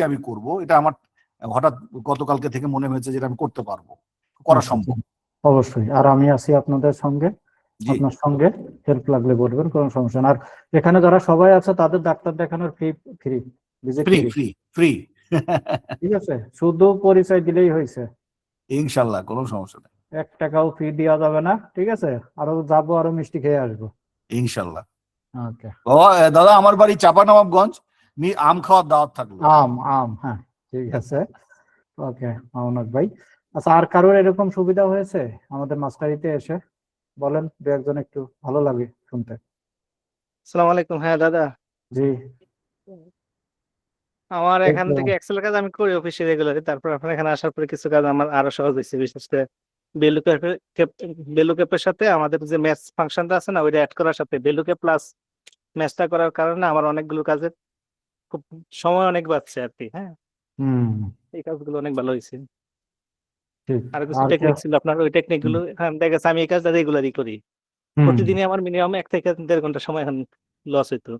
আমি করব, এটা আমার হঠাৎ গতকালকে থেকে মনে হয়েছে যে আমি করতে পারবো, করা সম্ভব। অবশ্যই, আর আমি আছি আপনাদের সঙ্গে, আপনার সঙ্গে হেল্প লাগলে বলবেন, কোনো সমস্যা না। আর এখানে যারা সবাই আছে তাদের ডাক্তার দেখানোর ফি ফ্রি, ফ্রি ফ্রি ফ্রি ঠিক আছে, শুধু পরিচয় দিলেই হয়েছে, ইনশাল্লাহ কোনো সমস্যা নেই, 1 টাকাও ফি দেওয়া যাবে না, ঠিক আছে। আরো যাবো, আরো মিষ্টি খেয়ে আসবো ইনশাল্লাহ। ওকে দাদা আমার বাড়ি চাঁপানবাবগঞ্জ, আম খাওয়ার দাওয়াত থাকলো। আম হ্যাঁ, ঠিক আছে, ওকে মামুনুল ভাই। আচ্ছা, আর কারোর এরকম সুবিধা হয়েছে আমাদের মাস্টারিতে এসে? বলেন, দু একজন, একটু ভালো লাগে শুনতে। আসসালামু আলাইকুম। হ্যাঁ দাদা, জি, আমার এখান থেকে এক্সেল কাজ আমি করি অফিসে রেগুলারলি, তারপর আপনার এখানে আসার পরে কিছু কাজ আমার আরো সহজ হয়েছে, বিশেষ করে বেলুক্যাপের সাথে আমাদের যে ম্যাথস ফাংশনটা আছে না, ওইটা অ্যাড করার সাথে বেলুক্যাপ প্লাস ম্যাথসটা করার কারণে আমার অনেকগুলো কাজের খুব সময় অনেক বাঁচছে আর কি। হ্যাঁ, এই কাজগুলো অনেক ভালো হয়েছে। আর কিছু টেকনিক ছিল আপনার, ওই টেকনিক গুলো দেখা গেছে আমি এই কাজটা রেগুলারই করি, প্রতিদিনই আমার মিনিমাম 1 থেকে 1.5 ঘন্টা সময় এখন লস হইতো।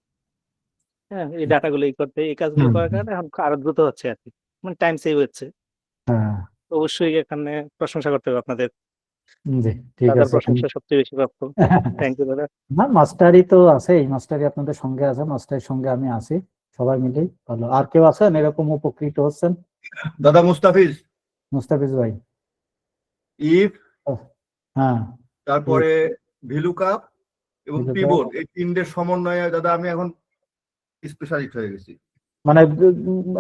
হ্যাঁ, এই ডাটাগুলো করতে, এই কাজগুলো করার কারণে এখন আরো দ্রুত হচ্ছে আর কি, মানে টাইম সেভ হচ্ছে। অবশ্যই এখানে প্রশংসা করতে হবে আপনাদের, জি ঠিক আছে, প্রশংসা সবচেয়ে বেশি প্রাপ্য। থ্যাংক ইউ দাদা। না, মাস্টারি তো আছেই, মাস্টারি আপনাদের সঙ্গে আছে, মাস্টারের সঙ্গে আমি আছি, সবাই মিলেই ভালো। আর কেউ আছেন এরকম উপকৃত হচ্ছেন? দাদা মুস্তাফিজ ভাই, ইফ, হ্যাঁ, তারপরে ভিলুকাপ এবং পিভট, এই তিনটের সমন্বয়ে দাদা আমি এখন স্পেশালিস্ট হয়ে গেছি। মানে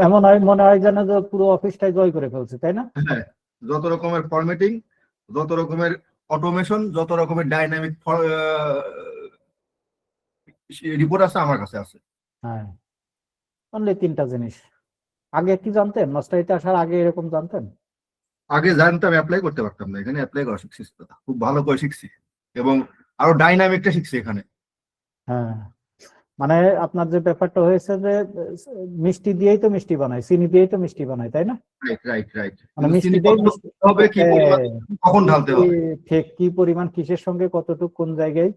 এমন হয়, মনে হয় যেন যে পুরো অফিসটাই জয় করে ফেলছে, তাই না? হ্যাঁ, যত রকমের ফরম্যাটিং, যত রকমের অটোমেশন, যত রকমের ডাইনামিক রিপোর্ট আছে আমার কাছে আছে। হ্যাঁ, অনলি 3টা জিনিস। আগে কি জানতেন? মাস্টারিতে আসার আগে এরকম জানতেন? আগে জানতাম, অ্যাপ্লাই করতে পারতাম না, এখানে অ্যাপ্লাই করা শিখছি দাদা, খুব ভালো করে শিখছি এবং আরো ডাইনামিকটা শিখছি এখানে। হ্যাঁ, মানে আপনার যে ব্যাপারটা হয়েছে যে মিষ্টি দিয়েই তো মিষ্টি বানায়, চিনি দিয়েই তো মিষ্টি বানায়, তাই না? রাইট রাইট রাইট, মানে মিষ্টি দিয়ে হবে কি পরিমাণ, কখন ঢালতে হবে, ঠিক কি পরিমাণ, কিসের সঙ্গে কতটুকু, কোন জায়গায়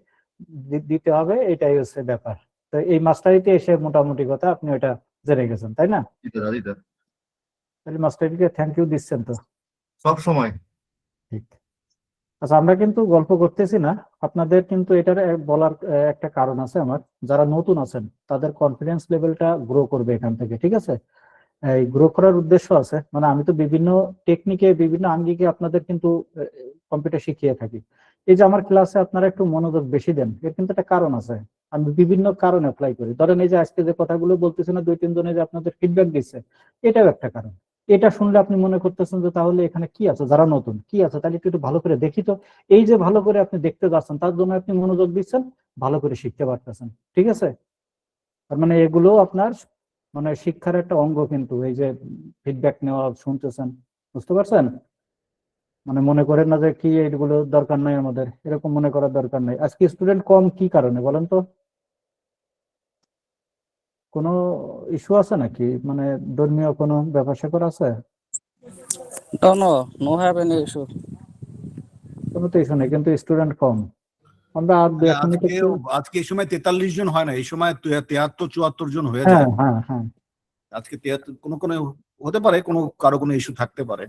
দিতে হবে, এটাই হচ্ছে ব্যাপার। তো এই মাস্টারিতে এসে মোটামুটি কথা আপনি ওটা জেনে গেছেন, তাই না? তাহলে মাস্টারিকে থ্যাংক ইউ দিচ্ছেন তো সব সময়। ঠিক। আচ্ছা, আমরা কিন্তু গল্প করতেছি না, আপনাদের কিন্তু এটার বলার একটা কারণ আছে আমার। যারা নতুন আছেন তাদের কনফিডেন্স লেভেলটা গ্রো করবে এখান থেকে, ঠিক আছে? এই গ্রো করার উদ্দেশ্য আছে, মানে আমি তো বিভিন্ন টেকনিকে, বিভিন্ন আঙ্গিকে আপনাদের কিন্তু কম্পিউটার শিখিয়ে থাকি। এই যে আমার ক্লাসে আপনারা একটু মনোযোগ বেশি দেন, এর কিন্তু একটা কারণ আছে। আমি বিভিন্ন কারণ অ্যাপ্লাই করি। ধরেন এই যে আজকে যে কথাগুলো বলতেছি না, 2-3 জনে যে আপনাদের ফিডব্যাক দিচ্ছে, এটাও একটা কারণ। এটা শুনলে আপনি মনে করতেছেন যে তাহলে এখানে কি আছে, যারা নতুন কি আছে, তাহলে একটু ভালো করে দেখি তো। এই যে ভালো করে আপনি দেখতে যাচ্ছেন, তার জন্য আপনি মনোযোগ দিচ্ছেন, ভালো করে শিখতে পারতেছেন, ঠিক আছে? তার মানে এগুলো আপনার মানে শিক্ষার একটা অঙ্গ, কিন্তু এই যে ফিডব্যাক নেওয়া, শুনতেছেন, বুঝতে পারছেন? মানে মনে করেন না যে কি এইগুলো দরকার নাই আমাদের, এরকম মনে করার দরকার নাই। আজকে স্টুডেন্ট কম কি কারণে বলেন তো? কোনো ইস্যু আছে নাকি, মানে ধর্মীয় কোনো ব্যাপার স্যাপার আছে? No have any issue. কোনো তো ইস্যু নেই, কিন্তু স্টুডেন্ট কম। আমরা আজকে এই সময় 43 জন হয় না, এই সময় 73-74 জন হয়ে যায়। হ্যাঁ হ্যাঁ, আজকে 73, কোনো হতে পারে, কারো কোনো ইস্যু থাকতে পারে।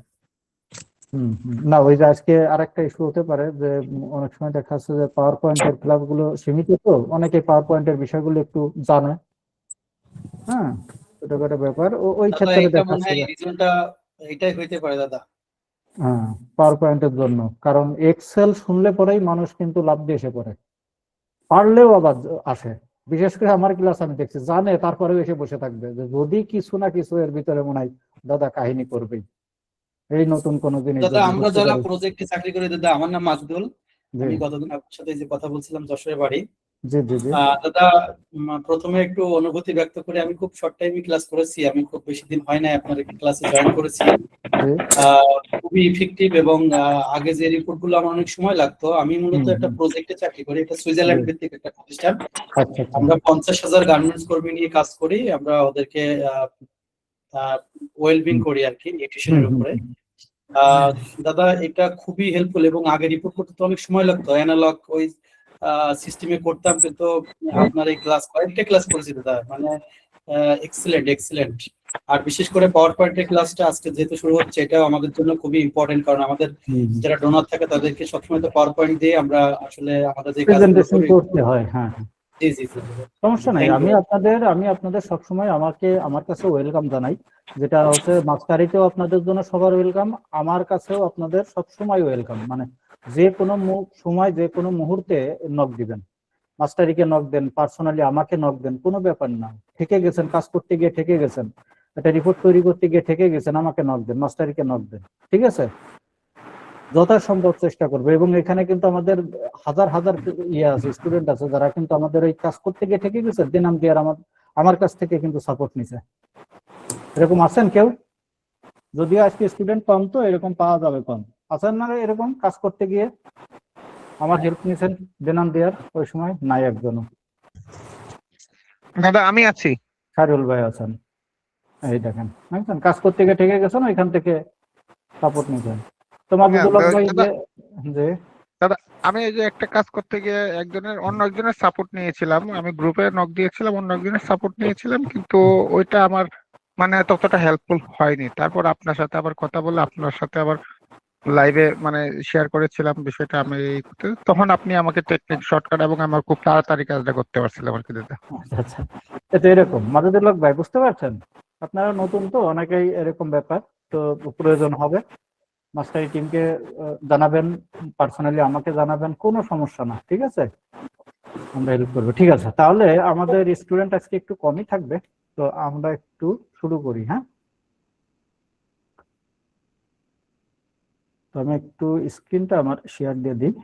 না, ওই যে আজকে আরেকটা ইস্যু হতে পারে যে অনেক সময় দেখা যাচ্ছে যে পাওয়ার পয়েন্টের ক্লাসগুলো সীমিত, তো অনেকে পাওয়ার পয়েন্টের বিষয়গুলো একটু জানে। হ্যাঁ, এটা একটা ব্যাপার। ওই ক্ষেত্রে দেখা যাচ্ছে এটাই হইতে পারে দাদা। হ্যাঁ, পাওয়ার পয়েন্টের জন্য, কারণ এক্সেল শুনলে পরেই মানুষ কিন্তু লাভ দিয়ে এসে পড়ে, পারলেও আবার আসে। বিশেষ করে আমার ক্লাস আমি দেখছি, জানে তারপরেও এসে বসে থাকবে যে যদি কিছু না কিছু এর ভিতরে মনে হয় দাদা কাহিনী করবেই, এই নতুন কোন জিনিস। দাদা আমরা যারা প্রজেক্টে চাকরি করি, দাদা আমার নাম মাজদুল, আমি গতদিন আপনার সাথে যে কথা বলছিলাম যশোরের বাড়ি। জি জি জি। দাদা প্রথমে একটু অনুভূতি ব্যক্ত করে, আমি খুব শর্ট টাইমে ক্লাস করেছি, আমি খুব বেশি দিন হয় না আপনার ক্লাসে জয়েন করেছি। খুবই ইফেক্টিভ, এবং আগে যে রিপোর্ট গুলো আমার অনেক সময় লাগতো। আমি মূলত একটা প্রজেক্টে চাকরি করি, এটা সুইজারল্যান্ড ভিত্তিক একটা প্রতিষ্ঠান। আমরা 50,000 গার্মেন্টস কর্মী নিয়ে কাজ করি, আমরা ওদেরকে ওয়েলবিং করি আর কি, নিউট্রিশনের উপরে। দাদা এটা খুবই হেল্পফুল, এবং আগে রিপোর্ট করতে তো অনেক সময় লাগতো, অ্যানালগ ওই সিস্টেমে করতাম, কিন্তু আপনার এই ক্লাস, কয়েকটা ক্লাস করেছি দাদা, মানে এক্সিলেন্ট এক্সিলেন্ট। আর বিশেষ করে পাওয়ার পয়েন্টের ক্লাসটা আজকে যেহেতু শুরু হচ্ছে, এটাও আমাদের জন্য খুবই ইম্পর্টেন্ট, কারণ আমাদের যারা ডোনার থাকে তাদেরকে সবসময় তো পাওয়ার পয়েন্ট দিয়ে আমরা আসলে আমাদের যে কাজগুলো প্রেজেন্টেশন করি। করতে হয়। হ্যাঁ, জি জি জি। সমস্যা নাই। Thank you. আমি আপনাদের সবসময় আমার কাছে ওয়েলকাম জানাই, যেটা হচ্ছে মাস্টারিতেও আপনাদের জন্য সবার ওয়েলকাম, আমার কাছেও আপনাদের সবসময় ওয়েলকাম। মানে যে কোনো সময় যে কোনো মুহূর্তে নক দিবেন, মাস্টারিকে নক দেন, পার্সোনালি আমাকে নক দেন, কোনো ব্যাপার না। ঠেকে গেছেন, কাজ করতে গিয়ে ঠেকে গেছেন, একটা রিপোর্ট তৈরি করতে গিয়ে ঠেকে গেছেন, আমাকে নক দেন, মাস্টারিকে নক দেন, ঠিক আছে? যথাসম্ভব চেষ্টা করবে। এবং এখানে কিন্তু আমাদের হাজার হাজার আছে, স্টুডেন্ট আছে যারা কিন্তু আমাদের ওই কাজ করতে গিয়ে ঠেকে গেছে, দিনাম দিয়ে আমার কাছ থেকে কিন্তু সাপোর্ট নিছে। এরকম আছেন কেউ? যদিও আজকে স্টুডেন্ট কম, তো এরকম পাওয়া যাবে কম। আছেন না এরকম কাজ করতে গিয়ে আমার হেল্প নিয়েছেন দিনাম দেওয়ার? ওই সময় নাই একজনও। দাদা আমি আছি। শাহরুল ভাই আছেন, এই দেখেন কাজ করতে গিয়ে ঠেকে গেছেন, ওইখান থেকে সাপোর্ট নিয়েছেন। তো মাহবুবুল্লাহ ভাই যে দাদা আমি এই যে একটা কাজ করতে গিয়ে অন্য একজনের সাপোর্ট নিয়েছিলাম, আমি গ্রুপে নক দিয়েছিলাম, অন্য একজনের সাপোর্ট নিয়েছিলাম, কিন্তু ওইটা আমার মানে ততটা হেল্পফুল হয়নি। তারপর আপনার সাথে আবার কথা বলে আপনার সাথে আবার লাইভে মানে শেয়ার করেছিলাম বিষয়টা আমি তখন আপনি আমাকে টেকনিক শর্টকাট এবং আমার খুব তাড়াতাড়ি কাজটা করতে পারছিলাম আর কি দাদা। আচ্ছা, এটা এরকম মাহবুবুল্লাহ ভাই, বুঝতে পারছেন? আপনারা নতুন তো অনেকেই, এরকম ব্যাপার তো প্রয়োজন হবে, মাস্টারি টিমকে জানাবেন, পার্সোনালি আমাকে জানাবেন, কোনো সমস্যা না, ঠিক আছে? আমরা হেল্প করবো, ঠিক আছে? তাহলে আমাদের স্টুডেন্ট আজকে একটু কমই থাকবে, তো আমরা একটু শুরু করি। হ্যাঁ, তো আমি একটু স্ক্রিনটা আমার শেয়ার দিয়ে দিই।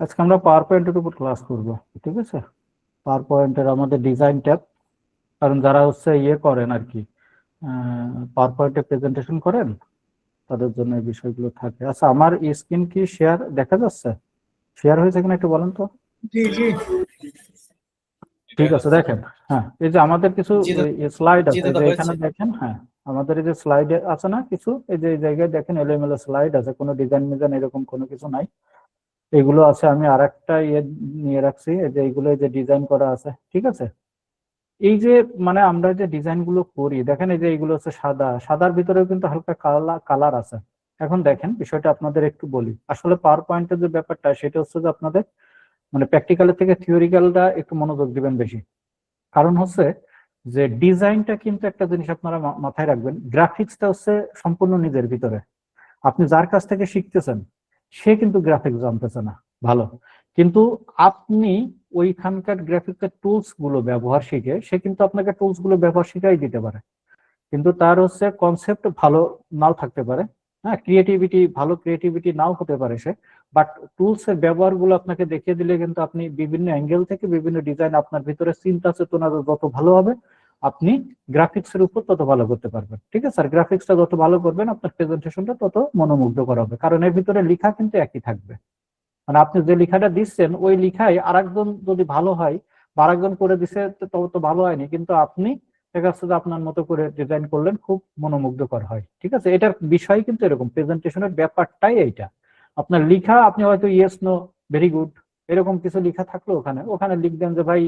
আজকে আমরা পাওয়ার পয়েন্টের উপর ক্লাস করব, ঠিক আছে? পাওয়ার পয়েন্টের আমাদের ডিজাইন ট্যাব, কারণ যারা হচ্ছে করেন আর কি, পাওয়ার পয়েন্টে প্রেজেন্টেশন করেন, তাদের জন্য এই বিষয়গুলো থাকে। আচ্ছা, আমার স্ক্রিন কি শেয়ার দেখা যাচ্ছে? শেয়ার হয়েছে কিনা একটু বলেন তো। জি জি। ঠিক আছে, দেখেন। হ্যাঁ, এই যে আমাদের কিছু স্লাইড আছে, দাদা, যে এখানে দেখেন। হ্যাঁ, আমাদের এই যে স্লাইড আছে না কিছু, এই যে এই জায়গায় দেখেন এলোমেলো স্লাইড আছে, কোনো ডিজাইন মিজাইন এরকম কোনো কিছু নাই। এগুলো আছে, আমি আরেকটা নিয়ে রাখছি, এই যে এইগুলো যে ডিজাইন করা আছে, ঠিক আছে? এই যে মানে আমরা যে ডিজাইন গুলো করি, দেখেন এই যে এইগুলো হচ্ছে সাদা, সাদার ভিতরেও কিন্তু হালকা কালার আছে। এখন দেখেন বিষয়টা আপনাদের একটু বলি, আসলে পাওয়ার পয়েন্টের যে ব্যাপারটা, সেটা হচ্ছে যে আপনাদের মানে প্র্যাকটিক্যালের থেকে থিওরিক্যালটা একটু মনোযোগ দিবেন বেশি। কারণ হচ্ছে যে ডিজাইনটা কিন্তু একটা জিনিস আপনারা মাথায় রাখবেন, গ্রাফিক্সটা হচ্ছে সম্পূর্ণ নিজের ভিতরে। আপনি যার কাছ থেকে শিখতেছেন সে কিন্তু গ্রাফিক্স জানতেছে না ভালো, কিন্তু আপনি ওইখানকার গ্রাফিক্সের টুলস গুলো ব্যবহার শিখে সে কিন্তু আপনাকে টুলস গুলো ব্যবহার শিখাই দিতে পারে, কিন্তু তার হচ্ছে কনসেপ্ট ভালো নাও থাকতে পারে। হ্যাঁ, ভালো ক্রিয়েটিভিটি নাও হতে পারে সে, বাট টুলস এর ব্যবহার গুলো আপনাকে দেখিয়ে দিলে কিন্তু আপনি বিভিন্ন অ্যাঙ্গেল থেকে বিভিন্ন ডিজাইন, আপনার ভিতরে চিন্তা চেতনা যত ভালো হবে, আপনি গ্রাফিক্স এর উপর তত ভালো করতে পারবেন, ঠিক আছে? আর গ্রাফিক্সটা যত ভালো করবেন, আপনার প্রেজেন্টেশনটা তত মনোমুগ্ধকর হবে, কারণ এর ভিতরে লেখা কিন্তু একই থাকবে। মানে আপনি যে লেখাটা দিচ্ছেন, ওই লেখাই আরেকজন যদি ভালো হয় বা আরেকজন করে দিচ্ছে তো ভালো হয়নি, কিন্তু আপনি দেখা যাচ্ছে যে আপনার মতো করে ডিজাইন করলেন, খুব মনোমুগ্ধকর হয়, ঠিক আছে? এটার বিষয় কিন্তু এরকম, প্রেজেন্টেশনের ব্যাপারটাই এইটা। আপনার লেখা, আপনি হয়তো ইয়েস নো ভেরি গুড এরকম কিছু লেখা থাকলো, ওখানে লিখবেন যে ভাই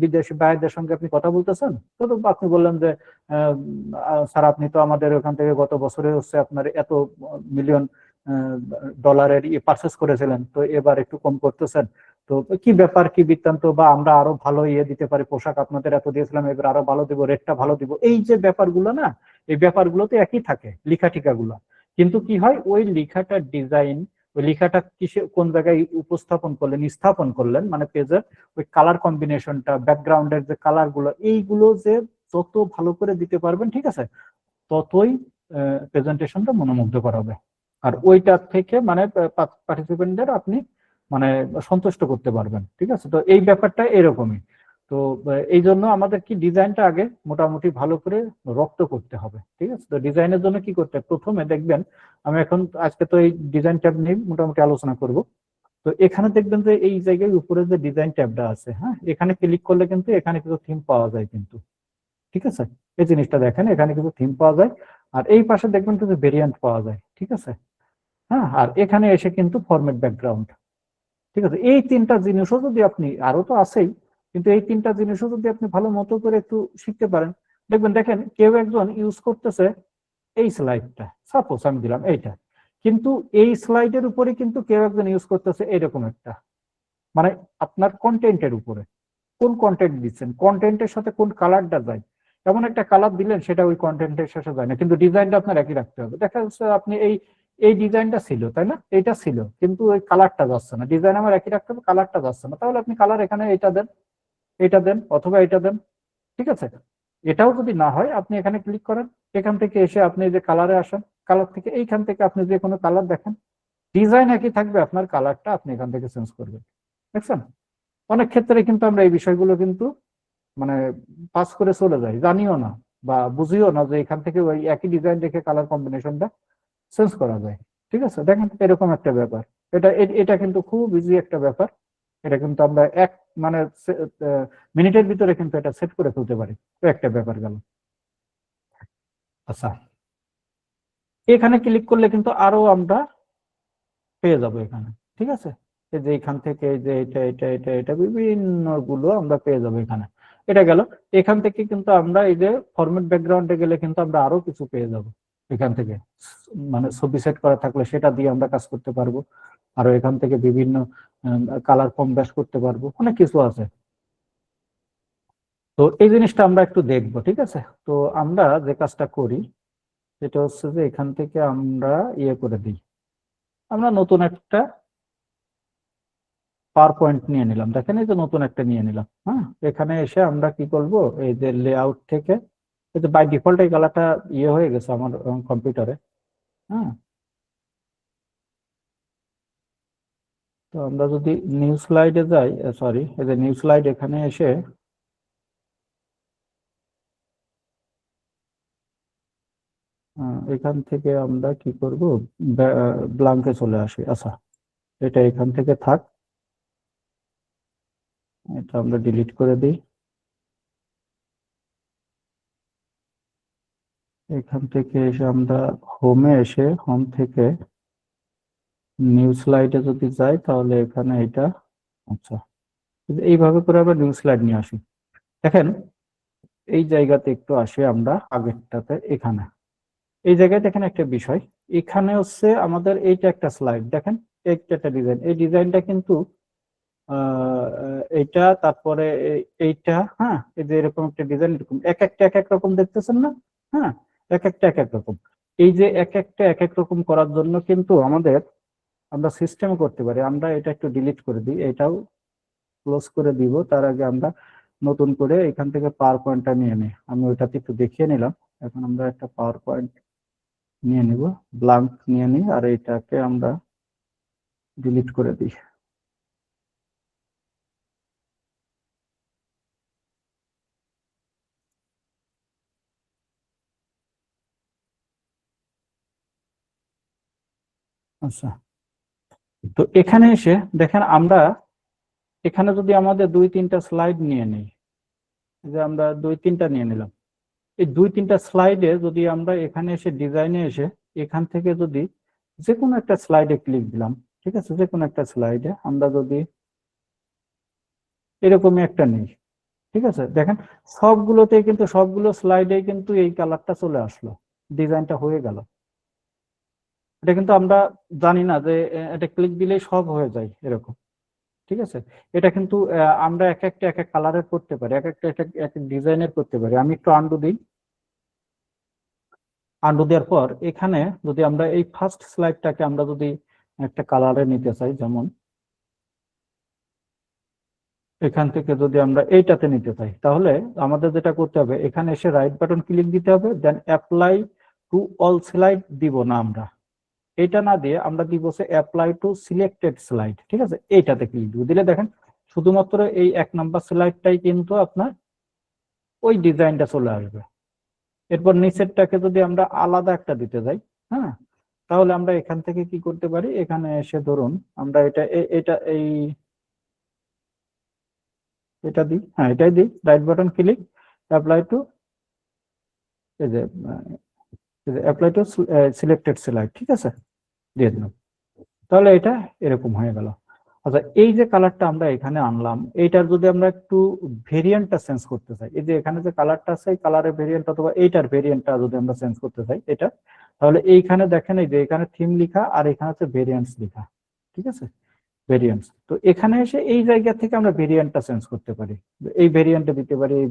বিদেশি বাইরের সঙ্গে আপনি কথা বলতেছেন, তো আপনি বললেন যে স্যার আপনি তো আমাদের ওখান থেকে গত বছরে হচ্ছে আপনার এত মিলিয়ন ডলারের পারচেস করেছিলেন, তো এবার একটু কম করতেছেন, তো কি ব্যাপার, কি বৃত্তান্ত, বা আমরা আরো ভালো দিতে পারি, পোশাক আপনাদের এত দিয়েছিলাম, এবার আরো ভালো দিব, রেটটা ভালো দিব, এই যে ব্যাপারগুলো না, এই ব্যাপারগুলোতে একই থাকে লেখা টিকাগুলো। কিন্তু কি হয়, ওই লেখাটার ডিজাইন, ওই লেখাটা কোন জায়গায় স্থাপন করলেন, মানে পেজের ওই কালার কম্বিনেশনটা, ব্যাকগ্রাউন্ডের যে কালার গুলো, এইগুলো যে যত ভালো করে দিতে পারবেন, ঠিক আছে, ততই প্রেজেন্টেশনটা মনোমুগ্ধকর হবে। আর ওইটার থেকে মানে পার্টিসিপেন্টদের আপনি মানে সন্তুষ্ট করতে পারবেন, ঠিক আছে? তো এই ব্যাপারটা এরকমই। তো এই জন্য আমাদের কি ডিজাইনটা আগে মোটামুটি ভালো করে রপ্ত করতে হবে, ঠিক আছে? তো ডিজাইনের জন্য কি করতে হবে, প্রথমে দেখবেন, আমি এখন আজকে তো এই ডিজাইন ট্যাব নিয়ে মোটামুটি আলোচনা করব। তো এখানে দেখবেন যে এই জায়গায় উপরে যে ডিজাইন ট্যাবটা আছে, হ্যাঁ, এখানে ক্লিক করলে কিন্তু এখানে কিছু থিম পাওয়া যায় কিন্তু, ঠিক আছে? এই জিনিসটা দেখেন, এখানে কিছু থিম পাওয়া যায়, আর এই পাশে দেখবেন কিছু ভেরিয়েন্ট পাওয়া যায়, ঠিক আছে? হ্যাঁ, আর এখানে এসে কিন্তু ফরম্যাট ব্যাকগ্রাউন্ড, ঠিক আছে, এই তিনটা জিনিসও যদি আপনি, আরো তো আছেই, কিন্তু এই তিনটা জিনিসও যদি আপনি ভালো মতো করে একটু শিখতে পারেন, দেখবেন দেখেন কেউ একজন ইউজ করতেছে এই স্লাইডটা, সাপোজ আমি দিলাম এইটা, কিন্তু এই স্লাইডের উপরে কিন্তু কেউ একজন ইউজ করতেছে এরকম একটা, মানে আপনার কন্টেন্টের উপরে কোন কন্টেন্ট দিচ্ছেন, কন্টেন্টের সাথে কোন কালারটা যায়, এমন একটা কালার দিলেন সেটা ওই কন্টেন্টের সাথে যায় না, কিন্তু ডিজাইনটা আপনার একই রাখতে হবে। দেখা যাচ্ছে আপনি এই এই ডিজাইনটা ছিল, তাই না, এইটা ছিল, কিন্তু ওই কালারটা যাচ্ছে না, ডিজাইন আমার একই রাখতে হবে, কালারটা যাচ্ছে না, তাহলে আপনি কালার এখানে এইটা দেন অথবা এইটা দেন, ঠিক আছে। এটাও যদি না হয় আপনি এখানে ক্লিক করেন, এখান থেকে এসে আপনি যে কালারে আসেন, কালার থেকে এইখান থেকে আপনি যে কোনো কালার দেখেন, ডিজাইন একই থাকবে, আপনার কালারটা আপনি এখান থেকে চেঞ্জ করবেন। দেখছেন, অনেক ক্ষেত্রে কিন্তু আমরা এই বিষয়গুলো কিন্তু মানে পাস করে চলে যাই, জানিও না বা বুঝিও না যে এখান থেকে ওই একই ডিজাইন দেখে কালার কম্বিনেশনটা চেঞ্জ করা যায়। ঠিক আছে, দেখেন এরকম একটা ব্যাপার, এটা কিন্তু খুব ইজি একটা ব্যাপার, এটা কিন্তু আমরা মানে মিনিটের ভিতরে কিন্তু এটা সেট করে ফেলতে পারি, তো একটা ব্যাপার গেল। আচ্ছা, এখানে ক্লিক করলে কিন্তু আরো আমরা পেয়ে যাবো এখানে, ঠিক আছে, এই যে এখান থেকে এই যে এটা বিভিন্ন গুলো আমরা পেয়ে যাবো এখানে। এটা গেল, এখান থেকে কিন্তু আমরা এই যে ফরম্যাট ব্যাকগ্রাউন্ডে গেলে কিন্তু আমরা আরো কিছু পেয়ে যাব এখান থেকে, মানে ছবি সেট করা থাকলে সেটা দিয়ে আমরা কাজ করতে পারবো, আরো এখান থেকে বিভিন্ন কালার কম্বাস করতে পারবো, অনেক কিছু আছে। তো এই জিনিসটা আমরা একটু দেখবো, ঠিক আছে। তো আমরা যে কাজটা করি সেটা হচ্ছে যে এখান থেকে আমরা ইয়ে করে দিই, আমরা নতুন একটা পাওয়ার পয়েন্ট নিয়ে নিলাম, দেখেন এই যে নতুন একটা নিয়ে নিলাম। হ্যাঁ, এখানে এসে আমরা কি করব, এই যে লেআউট থেকে, এই যে বাই ডিফল্ট এই কালারটা ইয়ে হয়ে গেছে আমার কম্পিউটারে। হ্যাঁ, তো আমরা যদি নিউ স্লাইডে যাই, সরি, এই যে নিউ স্লাইড, এখানে এসে এখান থেকে আমরা কি করব, ব্ল্যাঙ্কে চলে আসি। আচ্ছা, এটা এখান থেকে থাক, এটা আমরা ডিলিট করে দিই। এখান থেকে এসে আমরা হোমে এসে, হোম থেকে নিউ স্লাইডে যদি যাই তাহলে এখানে এটা, আচ্ছা, এইভাবে করে আমরা নিউ স্লাইড নিয়ে আসি। দেখেন এই জায়গাতে একটু আসি আমরা আগেরটাতে, এখানে এই জায়গায় দেখেন একটা বিষয়, এখানে হচ্ছে আমাদের এইটা একটা স্লাইড, দেখেন এইটা একটা ডিজাইন, এই ডিজাইনটা কিন্তু এইটা, তারপরে এইটা, হ্যাঁ, এই যে এরকম একটা ডিজাইন, এরকম এক একটা এক এক রকম দেখতেছেন না, হ্যাঁ, এক একটা এক এক রকম। এই যে এক একটা এক এক রকম করার জন্য কিন্তু আমাদের, আমরা সিস্টেম করতে পারি, আমরা এটা একটু ডিলিট করে দিই, এটাও ক্লোজ করে দিব, তার আগে আমরা নতুন করে এখান থেকে পাওয়ার পয়েন্টটা নিয়ে নিই, আমি ওইটাতে একটু দেখিয়ে নিলাম। এখন আমরা একটা পাওয়ার পয়েন্ট নিয়ে নিব, ব্ল্যাঙ্ক নিয়ে নিই, আর এটাকে আমরা ডিলিট করে দিই। আচ্ছা, তো এখানে এসে দেখেন আমরা এখানে যদি আমাদের দুই তিনটা স্লাইড নিয়ে নিই, যে আমরা দুই তিনটা নিয়ে নিলাম, এই দুই তিনটা স্লাইডে যদি আমরা এখানে এসে ডিজাইনে এসে এখান থেকে যদি যে কোনো একটা স্লাইডে ক্লিক দিলাম, ঠিক আছে, যে কোনো একটা স্লাইডে আমরা যদি এরকমই একটা নিই, ঠিক আছে, দেখেন সবগুলোতে কিন্তু সবগুলো স্লাইডে কিন্তু এই কালারটা চলে আসলো, ডিজাইনটা হয়ে গেল। এটা কিন্তু আমরা জানি না যে এটা ক্লিক দিলেই সব হয়ে যায় এরকম, ঠিক আছে। এটা কিন্তু আমরা এক একটা এক এক কালারের করতে পারি, এক একটা এক এক ডিজাইনের করতে পারি। আমি একটু আন্ডু দিই, আন্ডু দেওয়ার পর এখানে যদি আমরা এই ফার্স্ট স্লাইডটাকে আমরা যদি একটা কালারে নিতে চাই, যেমন এখান থেকে যদি আমরা এইটাতে নিতে চাই, তাহলে আমাদের যেটা করতে হবে, এখানে এসে রাইট বাটন ক্লিক দিতে হবে, then apply to all slide দিব না, আমরা এটা না দিয়ে আমরা দিব হচ্ছে অ্যাপ্লাই টু সিলেক্টেড স্লাইড, ঠিক আছে, এইটাতে ক্লিক দিব, দিলে দেখেন শুধুমাত্র এই 1 নাম্বার স্লাইডটাই কিন্তু আপনার ওই ডিজাইনটা চলে আসবে। এরপর নিচেরটাকে যদি আমরা আলাদা একটা দিতে যাই, হ্যাঁ, তাহলে আমরা এখান থেকে কি করতে পারি, এখানে এসে ধরুন আমরা এটা দিই, হ্যাঁ এটাই দিই, right button click, apply to, এই যে অ্যাপ্লাই টু সিলেক্টেড স্লাইড, ঠিক আছে, দিয়ে দিলাম, তাহলে এটা এরকম হয়ে গেল। আচ্ছা, এই যে কালারটা আমরা এখানে আনলাম, এইটার যদি আমরা একটু ভেরিয়েন্টটা চেঞ্জ করতে চাই, এই যে এখানে যে কালারটা আছে এই কালারের ভেরিয়েন্ট অথবা এইটার ভেরিয়েন্টটা যদি আমরা চেঞ্জ করতে চাই এটা, তাহলে এইখানে দেখেন এই যে এখানে থিম লেখা আর এখানে হচ্ছে ভেরিয়েন্টস লেখা, ঠিক আছে, ভেরিয়েন্টস। তো এখানে এসে এই জায়গা থেকে আমরা ভেরিয়েন্টটা চেঞ্জ করতে পারি, এই ভেরিয়েন্টে দিতে পারি, এই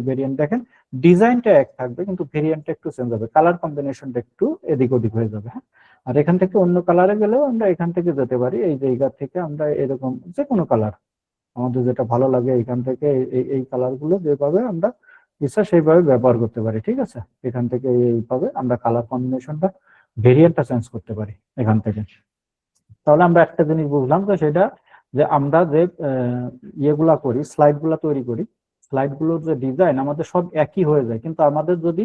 ভেরিয়েন্ট দেখেন ডিজাইনটা এক থাকবে কিন্তু ভেরিয়েন্টটা একটু চেঞ্জ হবে, কালার কম্বিনেশনটা একটু এদিক ওদিক হয়ে যাবে। হ্যাঁ, আর এখান থেকে অন্য কালারে গেলেও আমরা এখান থেকে যেতে পারি, এই জায়গা থেকে আমরা এরকম যে কোনো কালার আমাদের যেটা ভালো লাগে এখান থেকে এই কালার গুলো যেভাবে আমরা ইচ্ছা সেইভাবে ব্যবহার করতে পারি, ঠিক আছে। এখান থেকে এইভাবে আমরা কালার কম্বিনেশনটা ভেরিয়েন্টটা চেঞ্জ করতে পারি এখান থেকে। তাহলে আমরা একটা জিনিস বুঝলাম, তো সেটা যে আমরা যে ইয়েগুলা করি, স্লাইড গুলা তৈরি করি, স্লাইড গুলোর যে ডিজাইন আমাদের সব একই হয়ে যায়, কিন্তু আমাদের যদি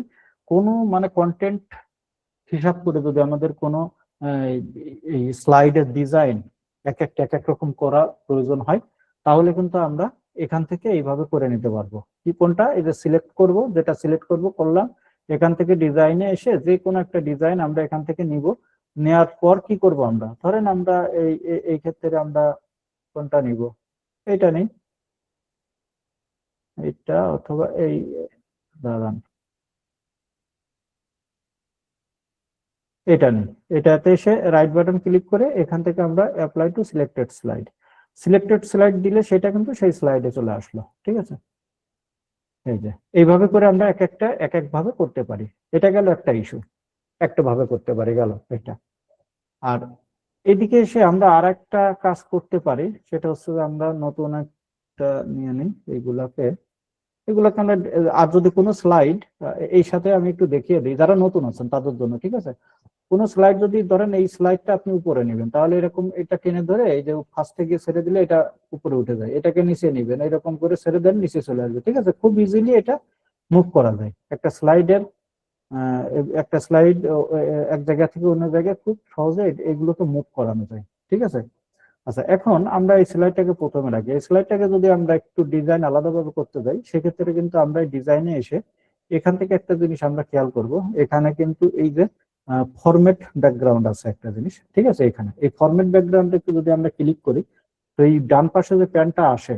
কোনো মানে কন্টেন্ট হিসাব করে যদি আমাদের কোনো এই স্লাইডের ডিজাইন এক এক রকম করা প্রয়োজন হয়, তাহলে কিন্তু আমরা এখান থেকে এইভাবে করে নিতে পারবো। কি কোনটা, এই যে সিলেক্ট করব, যেটা সিলেক্ট করলাম, এখান থেকে ডিজাইনে এসে যে কোনো একটা ডিজাইন আমরা এখান থেকে নিব, নেওয়ার পর কি করব, আমরা ধরেন আমরা এই ক্ষেত্রে আমরা কোনটা নিব, এইটা নেই, এইটা অথবা এই, দাঁড়ান এটা নেই, এটাতে এসে রাইট বাটন ক্লিক করে এখান থেকে আমরা অ্যাপ্লাই টু সিলেক্টেড স্লাইড দিলে সেটা কিন্তু সেই স্লাইডে চলে আসলো, ঠিক আছে। এই যে এইভাবে করে আমরা এক এক ভাবে করতে পারি। এটা গেল একটা ইস্যু, একটা ভাবে করতে পারি গেল এটা। আর এদিকে এসে আমরা আর একটা কাজ করতে পারি, সেটা হচ্ছে যে আমরা নতুন একটা নিয়ে নিই এগুলাকে আমরা, আর যদি কোনো স্লাইড এই সাথে আমি একটু দেখিয়ে দিই যারা নতুন আছেন তাদের জন্য, ঠিক আছে। কোনো স্লাইড যদি ধরেন এই স্লাইডটা আপনি উপরে নেবেন, তাহলে এরকম এটা টেনে ধরে এই যে ফার্স্টে গিয়ে ছেড়ে দিলে এটা উপরে উঠে যায়, এটাকে নিচে নিবেন, এরকম করে ছেড়ে দেন নিচে চলে আসবে, ঠিক আছে। খুব ইজিলি এটা মুভ করা যায়, একটা স্লাইড এক জায়গা থেকে অন্য জায়গায় খুব সহজে এগুলোকে মুভ করানো যায়, ঠিক আছে। আচ্ছা, এখন আমরা এই স্লাইডটাকে প্রথমে রাখি, এই স্লাইডটাকে যদি আমরা একটু ডিজাইন আলাদাভাবে করতে যাই, সেক্ষেত্রে কিন্তু আমরা এই ডিজাইনে এসে এখান থেকে একটা জিনিস আমরা খেয়াল করব, এখানে কিন্তু এই যে ফরম্যাট ব্যাকগ্রাউন্ড আছে একটা জিনিস, ঠিক আছে। এখানে এই ফরম্যাট ব্যাকগ্রাউন্ডে একটু যদি আমরা ক্লিক করি, তো এই ডান পাশে যে প্যানটা আসে,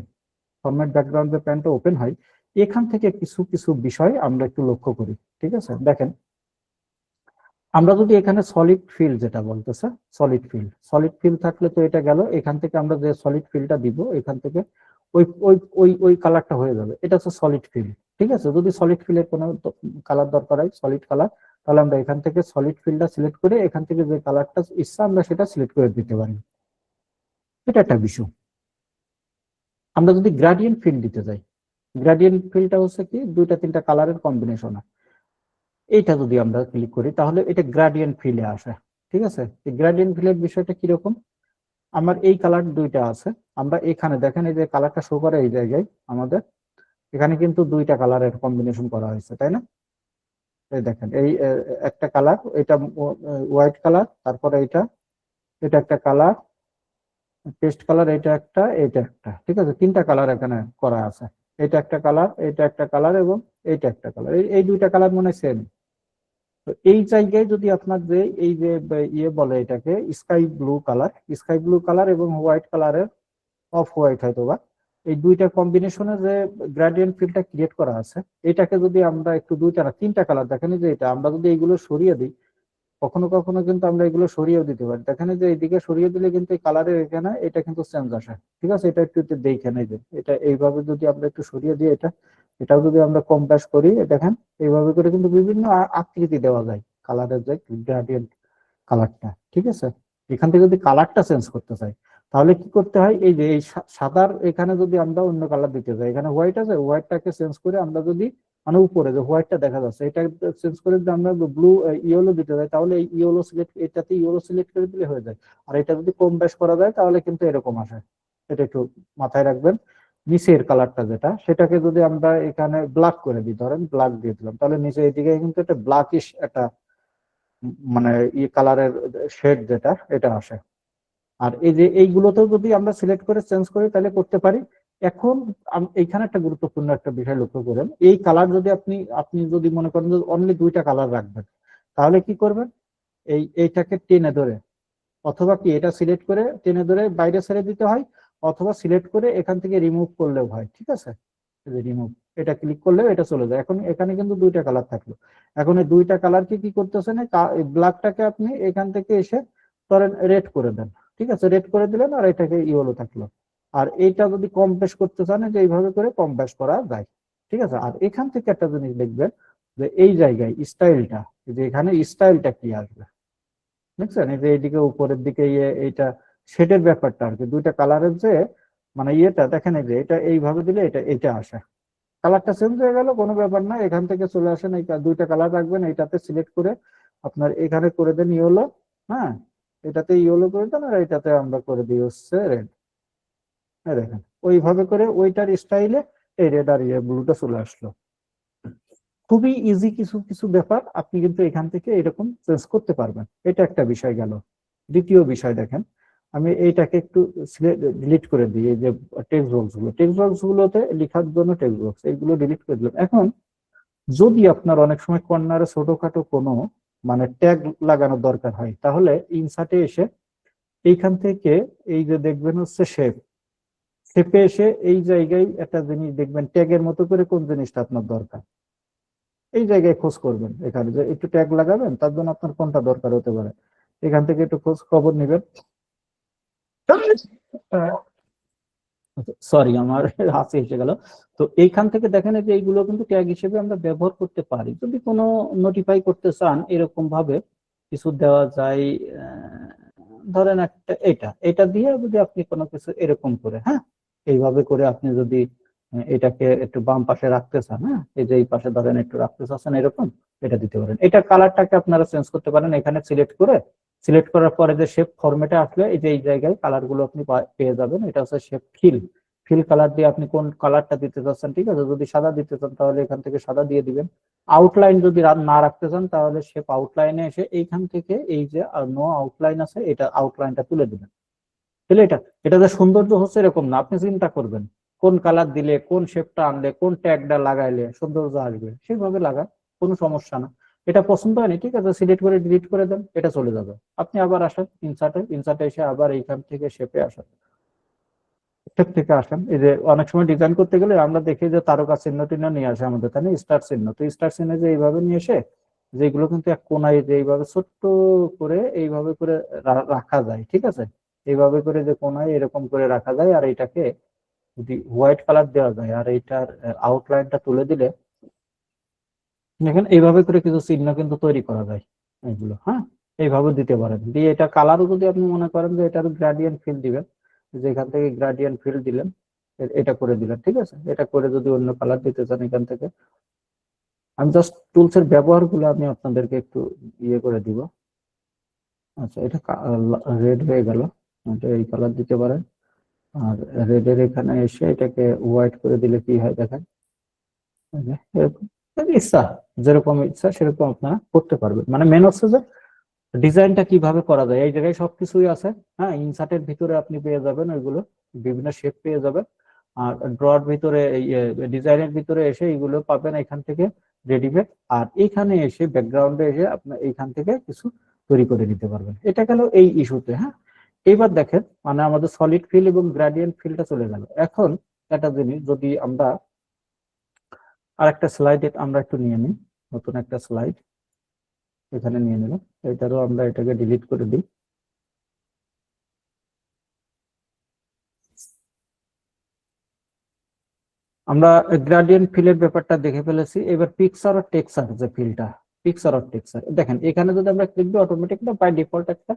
ফরম্যাট ব্যাকগ্রাউন্ডের প্যানটা ওপেন হয়, এখান থেকে কিছু কিছু বিষয় আমরা একটু লক্ষ্য করি, ঠিক আছে। দেখেন, আমরা যদি এখানে সলিড ফিল যেটা বলতেছে, সলিড ফিল থাকলে তো এটা গেল, এখান থেকে আমরা যে সলিড ফিলটা দিব এখান থেকে ওই ওই ওই ওই কালারটা হয়ে যাবে, এটা হচ্ছে সলিড ফিল, ঠিক আছে। যদি সলিড ফিলের কোনো কালার দরকার হয়, সলিড কালার, তাহলে আমরা এখান থেকে সলিড ফিলটা সিলেক্ট করে এখান থেকে যে কালারটা ইচ্ছা আমরা সেটা সিলেক্ট করে দিতে পারি, এটা একটা বিষয়। আমরা যদি গ্রেডিয়েন্ট ফিল দিতে যাই, গ্রেডিয়েন্ট ফিলটা হচ্ছে কি দুইটা তিনটা কালারের কম্বিনেশন, এইটা যদি আমরা ক্লিক করি তাহলে এটা গ্রেডিয়েন্ট ফিলে আসে, ঠিক আছে। এই গ্রেডিয়েন্ট ফিলের বিষয়টা কিরকম, আমার এই কালার দুইটা আছে, আমরা এখানে দেখেন এই যে কালারটা শো করে এই জায়গায় আমাদের এখানে কিন্তু দুইটা কালারের কম্বিনেশন করা হয়েছে, তাই না। এই দেখেন এই একটা কালার, এটা হোয়াইট কালার, তারপরে এটা একটা কালার, পেস্ট কালার, এটা একটা, ঠিক আছে, তিনটা কালার এখানে করা আছে, এটা একটা কালার, এটা একটা কালার এবং এইটা একটা কালার, এই দুইটা কালার মনে হয় সেম। তো এই জায়গায় যদি আপনার যে এই যে ইয়ে বলে এটাকে স্কাই ব্লু কালার এবং হোয়াইট কালারের অফ হোয়াইট হয়তো বা এই দুইটা কম্বিনেশনে যে গ্রেডিয়েন্ট ফিল্ডটা ক্রিয়েট করা আছে, এটাকে যদি আমরা একটু দুইটা না তিনটা কালার দেখেন যে এটা আমরা যদি এইগুলো সরিয়ে দিই, কখনো কখনো কিন্তু আমরা এগুলো সরিয়েও দিতে পারি, দেখেন যে এইদিকে সরিয়ে দিলে কিন্তু এই কালারের এখানে এটা কিন্তু চেঞ্জ আসে, ঠিক আছে। এটা একটু দেখেন এই যে এটা এইভাবে যদি আমরা একটু সরিয়ে দিই, এটাও যদি আমরা কম বেশ করি, দেখেন এইভাবে করে কিন্তু বিভিন্ন আকৃতি দেওয়া যায় কালারের যে গ্রেডিয়েন্ট কালারটা, ঠিক আছে। এখান থেকে যদি কালারটা চেঞ্জ করতে চাই তাহলে কি করতে হয়, এই যে এই সাদার এখানে যদি আমরা অন্য কালার দিতে চাই, এখানে হোয়াইট আছে, হোয়াইটটাকে চেঞ্জ করে আমরা যদি মানে উপরে যে হোয়াইটটা দেখা যাচ্ছে এটা চেঞ্জ করে যদি আমরা ব্লু ইয়েলো দিতে চাই, তাহলে এই ইয়েলো সিলেক্ট, এটাতে ইয়েলো সিলেক্ট করে দিলে হয়ে যায়। আর এটা যদি কম বেশ করা যায় তাহলে কিন্তু এরকম আসে, এটা একটু মাথায় রাখবেন। নিচের কালারটা যেটা, সেটাকে যদি আমরা এখানে ব্ল্যাক করে দিই, ধরেন ব্ল্যাক দিয়ে দিলাম, তাহলে নিচে এদিকে কিন্তু একটা ব্ল্যাকিশ একটা মানে কালারের শেড যেটা এটা আসে। আর এই যে এইগুলোতেও যদি আমরা সিলেক্ট করে চেঞ্জ করি তাহলে করতে পারি। এখন এইখানে একটা গুরুত্বপূর্ণ একটা বিষয় লক্ষ্য করেন, এই কালার যদি আপনি যদি মনে করেন যে অনলি দুইটা কালার রাখবেন, তাহলে কি করবেন, এইটাকে টেনে ধরে অথবা কি এটা সিলেক্ট করে টেনে ধরে বাইরে ছেড়ে দিতে হয়, অথবা সিলেক্ট করে এখান থেকে রিমুভ করলেও হয়, ঠিক আছে। রিমুভ, এটা ক্লিক করলেও এটা চলে যায়। এখন এখানে কিন্তু দুইটা কালার থাকলো। এখন এই দুইটা কালারকে কি করতেছেন, ব্ল্যাকটাকে আপনি এখান থেকে এসে ধরেন রেড করে দেন, ঠিক আছে, রেড করে দিলেন, আর এটাকে ইয়েলো থাকলো। আর এইটা যদি কম্প্রেস করতে চান যে এইভাবে করে কম্প্রেস করা যায়, ঠিক আছে। আর এখান থেকে একটা জিনিস দেখবেন যে এই জায়গায় স্টাইলটা, যে এখানে স্টাইলটা কি আসবে, বুঝছেন, এই যে এইদিকে উপরের দিকে এইটা শেডের ব্যাপারটা আর কি, দুইটা কালারের যে মানে ইয়েটা দেখেন, এই যে এটা এইভাবে দিলে এটা আসে, কালারটা চেঞ্জ হয়ে গেল, কোনো ব্যাপার না, এখান থেকে চলে আসেন, এই দুইটা কালার রাখবেন, এইটাতে সিলেক্ট করে আপনার এখানে করে দেন ইয়েলো, হ্যাঁ, এটাতে ইয়েলো করে দেন, আর এটাতে আমরা করে দিই হচ্ছে রেড। দেখেন ওইভাবে করে ওইটার স্টাইলে এই রেড আর ব্লুটা চলে আসলো। খুবই ইজি কিছু কিছু ব্যাপার আপনি কিন্তু এখান থেকে এরকম চেঞ্জ করতে পারবেন। এটা একটা বিষয় গেল। দ্বিতীয় বিষয় দেখেন, আমি এইটাকে একটু ডিলিট করে দিই, এই যে টেক্সট বক্স গুলোতে লেখার জন্য টেক্সট বক্স, এইগুলো ডিলিট করে দিলাম। এখন যদি আপনার অনেক সময় কর্নারে ছোটখাটো কোনো মানে ট্যাগ লাগানোর দরকার হয়, তাহলে ইনসার্টে এসে এইখান থেকে এই যে দেখবেন হচ্ছে শেপে এসে এই জায়গায় একটা জিনিস দেখবেন ট্যাগের মতো করে কোন জিনিসটা আপনার দরকার, এই জায়গায় খোঁজ করবেন, এখানে যে একটু ট্যাগ লাগাবেন, তার জন্য আপনার কোনটা দরকার হতে পারে, এখান থেকে একটু খোঁজ খবর নেবেন। সরি, আমার হাসি এসে গেল। তো এইখান থেকে দেখেন যে এইগুলো কিন্তু ট্যাগ হিসেবে আমরা ব্যবহার করতে পারি, যদি কোনো নোটিফাই করতে চান এরকম ভাবে কিছু দেওয়া যায়। ধরেন একটা এটা দিয়ে যদি আপনি কোনো কিছু এরকম করে, হ্যাঁ, এইভাবে করে আপনি যদি এটাকে একটু বাম পাশে রাখতে চান, হ্যাঁ, এই যে এই পাশে ধরেন একটু রাখতে চাচ্ছেন এরকম, এটা দিতে পারেন। এটা কালারটাকে আপনারা চেঞ্জ করতে পারেন, এখানে সিলেক্ট করার পরে যে শেপ ফরম্যাটে আসলে এই যে এই জায়গায় কালার গুলো আপনি পেয়ে যাবেন। এটা হচ্ছে শেপ ফিল কালার দিয়ে আপনি কোন কালারটা দিতে চাচ্ছেন, ঠিক আছে। যদি সাদা দিতে চান তাহলে এখান থেকে সাদা দিয়ে দিবেন। আউটলাইন যদি না রাখতে চান তাহলে শেপ আউটলাইনে এসে এইখান থেকে এই যে নো আউটলাইন আছে, এটা আউটলাইনটা তুলে দিবেন। তাহলে এটা যে সৌন্দর্য হচ্ছে এরকম না, আপনি চিন্তা করবেন কোন কালার দিলে, কোন শেপটা আনলে, কোন ট্যাগটা লাগাইলে সৌন্দর্য আসবে, সেইভাবে লাগান, কোনো সমস্যা না। এটা পছন্দ হয়নি, ঠিক আছে, সিলেক্ট করে ডিলিট করে দেন, এটা চলে যাবে। আপনি আবার আসেন ইনসার্টে এসে আবার এইখান থেকে শেপে আসেন, শেপ থেকে আসেন। এই যে অনেক সময় ডিজাইন করতে গেলে আমরা দেখি যে তারকা চিহ্ন টিহ্ন নিয়ে আসে আমাদের, তাই না, স্টার চিহ্ন। তো স্টার চিহ্ন যে এইভাবে নিয়ে এসে যেগুলো কিন্তু এক কোনায় যে এইভাবে ছোট্ট করে এইভাবে করে রাখা যায়, ঠিক আছে, এইভাবে করে যে কোনায় এরকম করে রাখা যায়, আর এটাকে যদি হোয়াইট কালার দেওয়া যায় আর এইটার আউটলাইনটা তুলে দিলে দেখেন এইভাবে করে কিছু চিহ্ন কিন্তু তৈরি করা যায় এগুলো, হ্যাঁ, এইভাবে দিতে পারেন। দিয়ে এটা কালারও যদি আপনি মনে করেন যে এটার গ্রাডিয়েন্ট ফিল দিবেন, যে এখান থেকে গ্রাডিয়েন্ট ফিল দিলেন, এটা করে দিলেন, ঠিক আছে। এটা করে যদি অন্য কালার দিতে চান এখান থেকে, আমি জাস্ট টুলস এর ব্যবহার গুলো আমি আপনাদেরকে একটু ইয়ে করে দিব। আচ্ছা, এটা রেড হয়ে গেল, এটা এই কালার দিতে পারেন। আর রেডের এখানে এসে এটাকে হোয়াইট করে দিলে কি হয় দেখেন, এরকম ইচ্ছা, যেরকম ইচ্ছা সেরকম আপনারা করতে পারবেন। মানে মেন হচ্ছে যে ডিজাইনটা কিভাবে করা যায়, এই জায়গায় সবকিছুই আছে, হ্যাঁ। ইনসার্টের ভিতরে আপনি পেয়ে যাবেন ওইগুলো, বিভিন্ন শেপ পেয়ে যাবেন। আর ড্রর ভিতরে ডিজাইনের ভিতরে এসে এইগুলো পাবেন এখান থেকে রেডিমেড। আর এইখানে এসে ব্যাকগ্রাউন্ডে এসে আপনার এইখান থেকে কিছু তৈরি করে নিতে পারবেন। এটা গেল এই ইস্যুতে, হ্যাঁ। এইবার দেখেন, মানে আমাদের সলিড ফিল এবং গ্রেডিয়েন্ট ফিলটা চলে গেল। এখন একটা জিনিস, যদি আমরা আর একটা স্লাইড আমরা একটু নিয়ে নিই, নতুন একটা স্লাইড এখানে নিয়ে নিলাম, এটারও আমরা এটাকে ডিলিট করে দিই। আমরা গ্রেডিয়েন্ট ফিলের ব্যাপারটা দেখে ফেলেছি। এবার পিকচার আর টেক্সচার, যে ফিলটা পিকচার আর টেক্সচার, দেখেন এখানে যদি আমরা ক্লিক দিই অটোমেটিক বাই ডিফল্ট একটা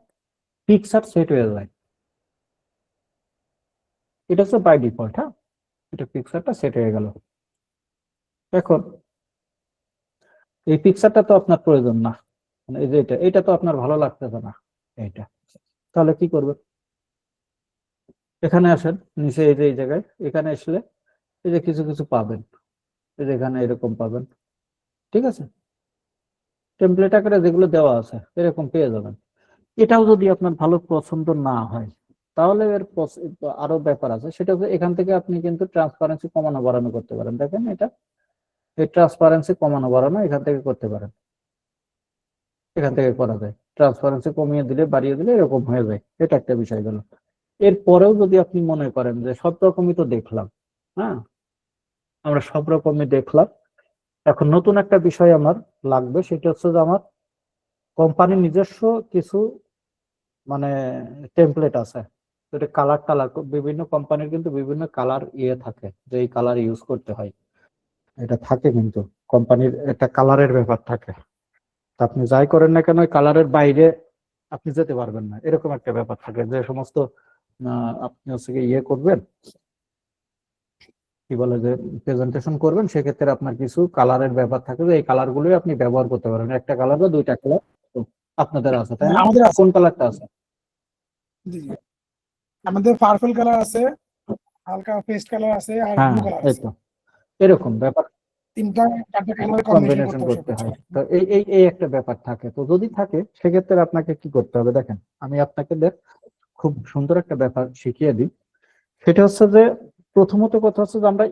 পিকচার সেট হয়ে যায়। এটা হচ্ছে বাই ডিফল্ট, হ্যাঁ, এটা পিকচারটা সেট হয়ে গেল। এখন এই পিকচারটা তো আপনার প্রয়োজন না, মানে এই যে এটা তো আপনার ভালো লাগতেছে না এইটা, তাহলে কি করবেন, এখানে আসেন নিচে, এই যে এই জায়গায় এখানে আসলে এই যে কিছু কিছু পাবেন, এই যে এখানে এরকম পাবেন, ঠিক আছে, টেমপ্লেট আকারে যেগুলো দেওয়া আছে এরকম পেয়ে যাবেন। এটাও যদি আপনার ভালো পছন্দ না হয় তাহলে এর আরো ব্যাপার আছে, সেটা হচ্ছে এখান থেকে আপনি কিন্তু ট্রান্সপারেন্সি কমানো বাড়ানো করতে পারেন। দেখেন এটা, এই ট্রান্সপারেন্সি কমানো বাড়ানো এখান থেকে করতে পারেন, এখান থেকে করা যায়, ট্রান্সপারেন্সি কমিয়ে দিলে বাড়িয়ে দিলে এরকম হয়ে যায়, এটা একটা বিষয় গেল। এরপরেও যদি আপনি মনে করেন যে সব রকমই তো দেখলাম, হ্যাঁ আমরা সব রকমই দেখলাম, এখন নতুন একটা বিষয় আমার লাগবে, সেটা হচ্ছে যে আমার কোম্পানির নিজস্ব কিছু মানে টেমপ্লেট আছে। তো এটা কালার বিভিন্ন কোম্পানির কিন্তু বিভিন্ন কালার থাকে, যে এই কালার ইউজ করতে হয়, এটা থাকে কিন্তু কোম্পানির একটা কালারের ব্যাপার থাকে। তা আপনি যাই করেন না কেন ওই কালারের বাইরে আপনি যেতে পারবেন না, এরকম একটা ব্যাপার থাকে। যে সমস্ত আপনি হচ্ছে ইয়ে করবেন, কি বলে যে প্রেজেন্টেশন করবেন, সেক্ষেত্রে আপনার কিছু কালারের ব্যাপার থাকে, যে এই কালার গুলোই আপনি ব্যবহার করতে পারবেন, একটা কালার বা দুইটা কালার আপনাদের আছে, তাই না? আমাদের আছে। কোন কালারটা আছে? জি জি। আমাদের পার্পল কালার আছে, হালকা পেস্ট কালার আছে, আর হ্যাঁ ব্লু কালার এই আছে। তো এরকম ব্যাপার 3টা কালার কম্বিনেশন কম্বিনেশন করতে করতে হয়। তো এই একটা ব্যাপার থাকে। তো যদি থাকে সেক্ষেত্রে আপনাকে কি করতে হবে দেখেন, আমি আপনাকে খুব সুন্দর একটা ব্যাপার শিখিয়ে দিই। সেটা হচ্ছে যে প্রথমত কথা হচ্ছে যে আমরা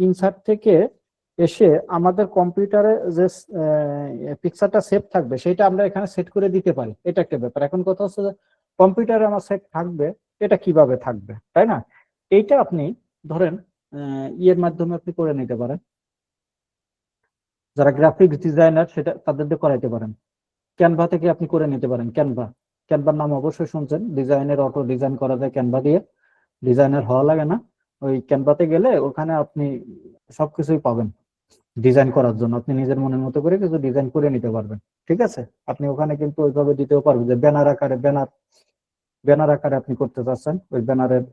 ইনসার্ট থেকে এসে আমাদের কম্পিউটারে যে পিকচারটা সেভ থাকবে সেটা আমরা এখানে সেট করে দিতে পারি, এটা একটা ব্যাপার। এখন কথা হচ্ছে যে কম্পিউটারে আমার সেট থাকবে, এটা কিভাবে থাকবে, তাই না? এইটা আপনি ধরেন ইয়ের মাধ্যমে আপনি করে নিতে পারেন, যারা গ্রাফিক্স ডিজাইনার সেটা তাদের দিয়ে করাইতে পারেন। ক্যানভা থেকে আপনি করে নিতে পারেন। ক্যানভার নাম অবশ্যই শুনছেন, ডিজাইনের অটো ডিজাইন করা যায় ক্যানভা দিয়ে, ডিজাইনার হওয়া লাগে না। ওই ক্যানভাতে গেলে ওখানে আপনি সবকিছুই পাবেন ডিজাইন করার জন্য, আপনি নিজের মনের মতো করে কিছু ডিজাইন করে নিতে পারবেন। ঠিক আছে, আপনি ওখানে কিন্তু ওইভাবে দিতেও পারবেন, যে ব্যানার আকারে আপনি করতে চাচ্ছেন, ওই ব্যানারের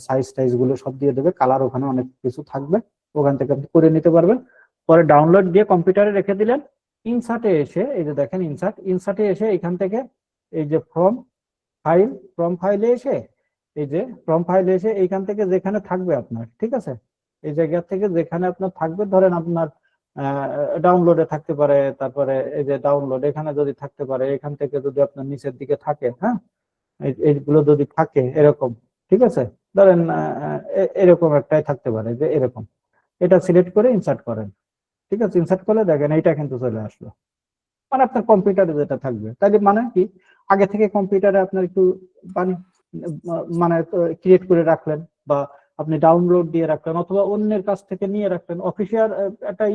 সাইজ গুলো সব দিয়ে দেবে, কালার ওখানে অনেক কিছু থাকবে, ওখান থেকে আপনি করে নিতে পারবেন। পরে ডাউনলোড দিয়ে কম্পিউটারে রেখে দিলেন। ইনসার্টে এসে এই যে দেখেন ইনসার্টে এসে এখান থেকে এই যে ফ্রম ফাইলে এসে এইখান থেকে যেখানে থাকবে আপনার, ঠিক আছে, এই জায়গা থেকে যেখানে আপনার থাকবে, ধরেন আপনার ডাউনলোডে থাকতে পারে, তারপরে এই যে ডাউনলোড এখানে যদি থাকতে পারে, এখান থেকে যদি আপনার নিচের দিকে থাকে, হ্যাঁ এইগুলো যদি থাকে এরকম, ঠিক আছে, ধরেন এরকম একটাই থাকতে পারে, যে এরকম, এটা সিলেক্ট করে ইনসার্ট করেন। ঠিক আছে, ইনসার্ট করলে দেখেন এইটা কিন্তু চলে আসলো, মানে আপনার কম্পিউটারে যেটা থাকবে। তাহলে মানে কি, আগে থেকে কম্পিউটারে আপনার একটু মানে ক্রিয়েট করে রাখলেন, বা আপনি ডাউনলোড দিয়ে রাখলেন, অথবা অন্যের কাছ থেকে নিয়ে রাখলেন, অফিসিয়াল একটা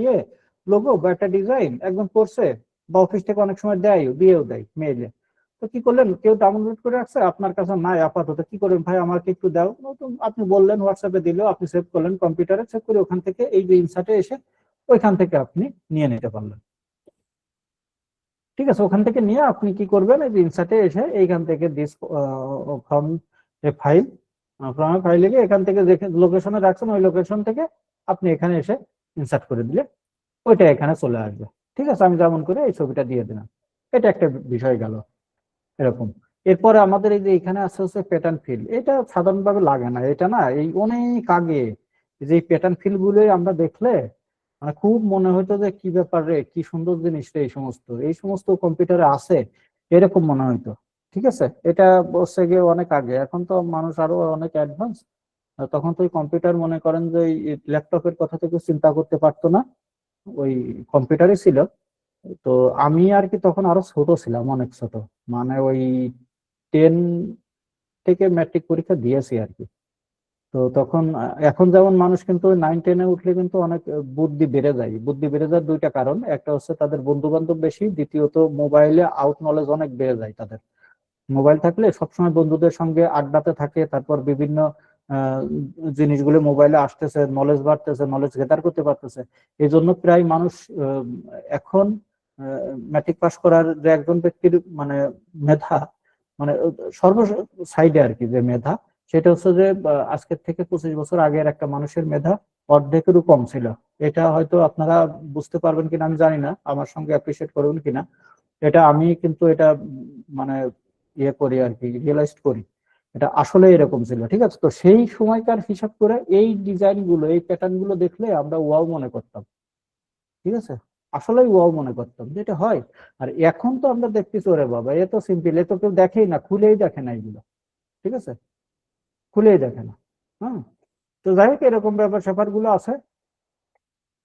লোগো বা একটা ডিজাইন একদম করছে, বা অফিস থেকে অনেক সময় দিয়েও দেয় মেইলে। তো কি করলেন, কেউ ডাউনলোড করে রাখছে, আপনার কাছে নাই আপাতত, কি করবেন, ভাই আমাকে একটু দাও, তো আপনি বললেন, হোয়াটসঅ্যাপে দিলেও আপনি সেভ করলেন, কম্পিউটারে সেভ করে ওখান থেকে এই যে ইনসার্টে এসে ওইখান থেকে আপনি নিয়ে নিতে পারলেন। ঠিক আছে, ওখান থেকে নিয়ে আপনি কি করবেন, এই যে ইনসার্টে এসে এইখান থেকে দিস ফ্রম এ ফাইল, গিয়ে এখান থেকে যে লোকেশনে রাখছেন ওই লোকেশন থেকে আপনি এখানে এসে ইনসার্ট করে দিলে ওইটা এখানে চলে আসবে। ঠিক আছে, আমি যেমন করে এই ছবিটা দিয়ে দিলাম, এটা একটা বিষয় গেল এরকম। এরপরে আমাদের এই যে এখানে আছে হচ্ছে প্যাটার্ন ফিল, এটা সাধারণভাবে লাগে না, এটা না এই অনেক আগে যে প্যাটার্ন ফিল গুলোই আমরা দেখলে মানে খুব মনে হইতো যে কি ব্যাপার রে, কি সুন্দর জিনিস রে, এই সমস্ত কম্পিউটারে আছে, এরকম মনে হইতো। ঠিক আছে, এটা বসে গিয়ে অনেক আগে, এখন তো মানুষ আরো অনেক অ্যাডভান্স। তখন তো ওই কম্পিউটার মনে করেন যে ল্যাপটপের কথা থেকে চিন্তা করতে পারতো না, ওই কম্পিউটারই ছিল। তো আমি আর কি তখন আরো ছোট ছিলাম, অনেক ছোট, মানে ওই 10 থেকে ম্যাট্রিক পরীক্ষা দিয়েছি আর কি। তো তখন এখন যেমন মানুষ কিন্তু 9-10-এ উঠলে কিন্তু অনেক বুদ্ধি বেড়ে যায় দুইটা কারণ, একটা হচ্ছে তাদের বন্ধু বান্ধব বেশি, দ্বিতীয়ত মোবাইলে আউট নলেজ অনেক বেড়ে যায় তাদের। মোবাইল থাকলে সবসময় বন্ধুদের সঙ্গে আড্ডাতে থাকে, তারপর বিভিন্ন আহ, জিনিসগুলো মোবাইলে আসতেছে, নলেজ বাড়তেছে, নলেজ গেদার করতে পারতেছে। এই জন্য প্রায় মানুষ এখন ম্যাট্রিক পাস করার যে একজন ব্যক্তির মানে মেধা, মানে সর্ব সাইডে আর কি যে মেধা, সেটা হচ্ছে যে আজকের থেকে 25 বছর আগের একটা মানুষের মেধা অর্ধেকেরও কম ছিল। এটা হয়তো আপনারা বুঝতে পারবেন কিনা আমি জানি না, আমার সঙ্গে অ্যাপ্রিসিয়েট করবেন কিনা, এটা আমি কিন্তু এটা মানে করি আর কি, রিয়েলাইজ করি এটা আসলে এরকম ছিল। ঠিক আছে, তো সেই সময়কার হিসাব করে এই ডিজাইন গুলো, এই প্যাটার্ন গুলো দেখলে আমরা ওয়াও মনে করতাম। ঠিক আছে, আসলেই ওয়াও মনে করতাম যেটা হয়। আর এখন তো আমরা দেখতেছি ওরে বাবা, এ তো সিম্পল, এ তো কেউ দেখেই না, খুলেই দেখে না এগুলো। ঠিক আছে, খুলেই দেখে না। হ্যাঁ, তো যাই হোক এরকম ব্যাপার স্যাপার গুলো আছে,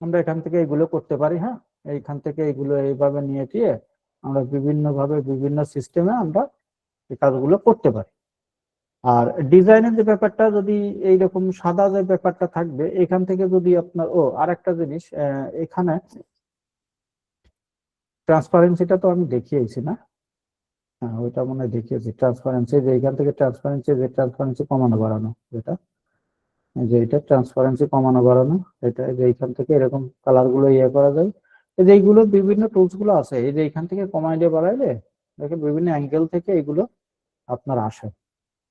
আমরা এখান থেকে এগুলো করতে পারি। হ্যাঁ, এইখান থেকে এগুলো এইভাবে নিয়ে গিয়ে আমরা বিভিন্নভাবে বিভিন্ন সিস্টেমে আমরা এই কাজগুলো করতে পারি। আর ডিজাইনের যে ব্যাপারটা যদি এইরকম সাদা যে ব্যাপারটা থাকবে এখান থেকে যদি আপনার আরেকটা জিনিস এখানে ট্রান্সপারেন্সিটা তো আমি দেখিয়েছি না? হ্যাঁ, ওইটা মনে হয় দেখিয়েছি। ট্রান্সপারেন্সি যে এখান থেকে ট্রান্সপারেন্সি কমানো বাড়ানো, যেটা যে এটা ট্রান্সপারেন্সি কমানো বাড়ানো, এটা যে এইখান থেকে এরকম কালার গুলো ইয়ে করা যায়। এই যে এইগুলো বিভিন্ন টুলস গুলো আছে, এই যে এইখান থেকে কমাইলে বাড়াইলে দেখেন বিভিন্ন অ্যাঙ্গেল থেকে এগুলো আপনার আসে,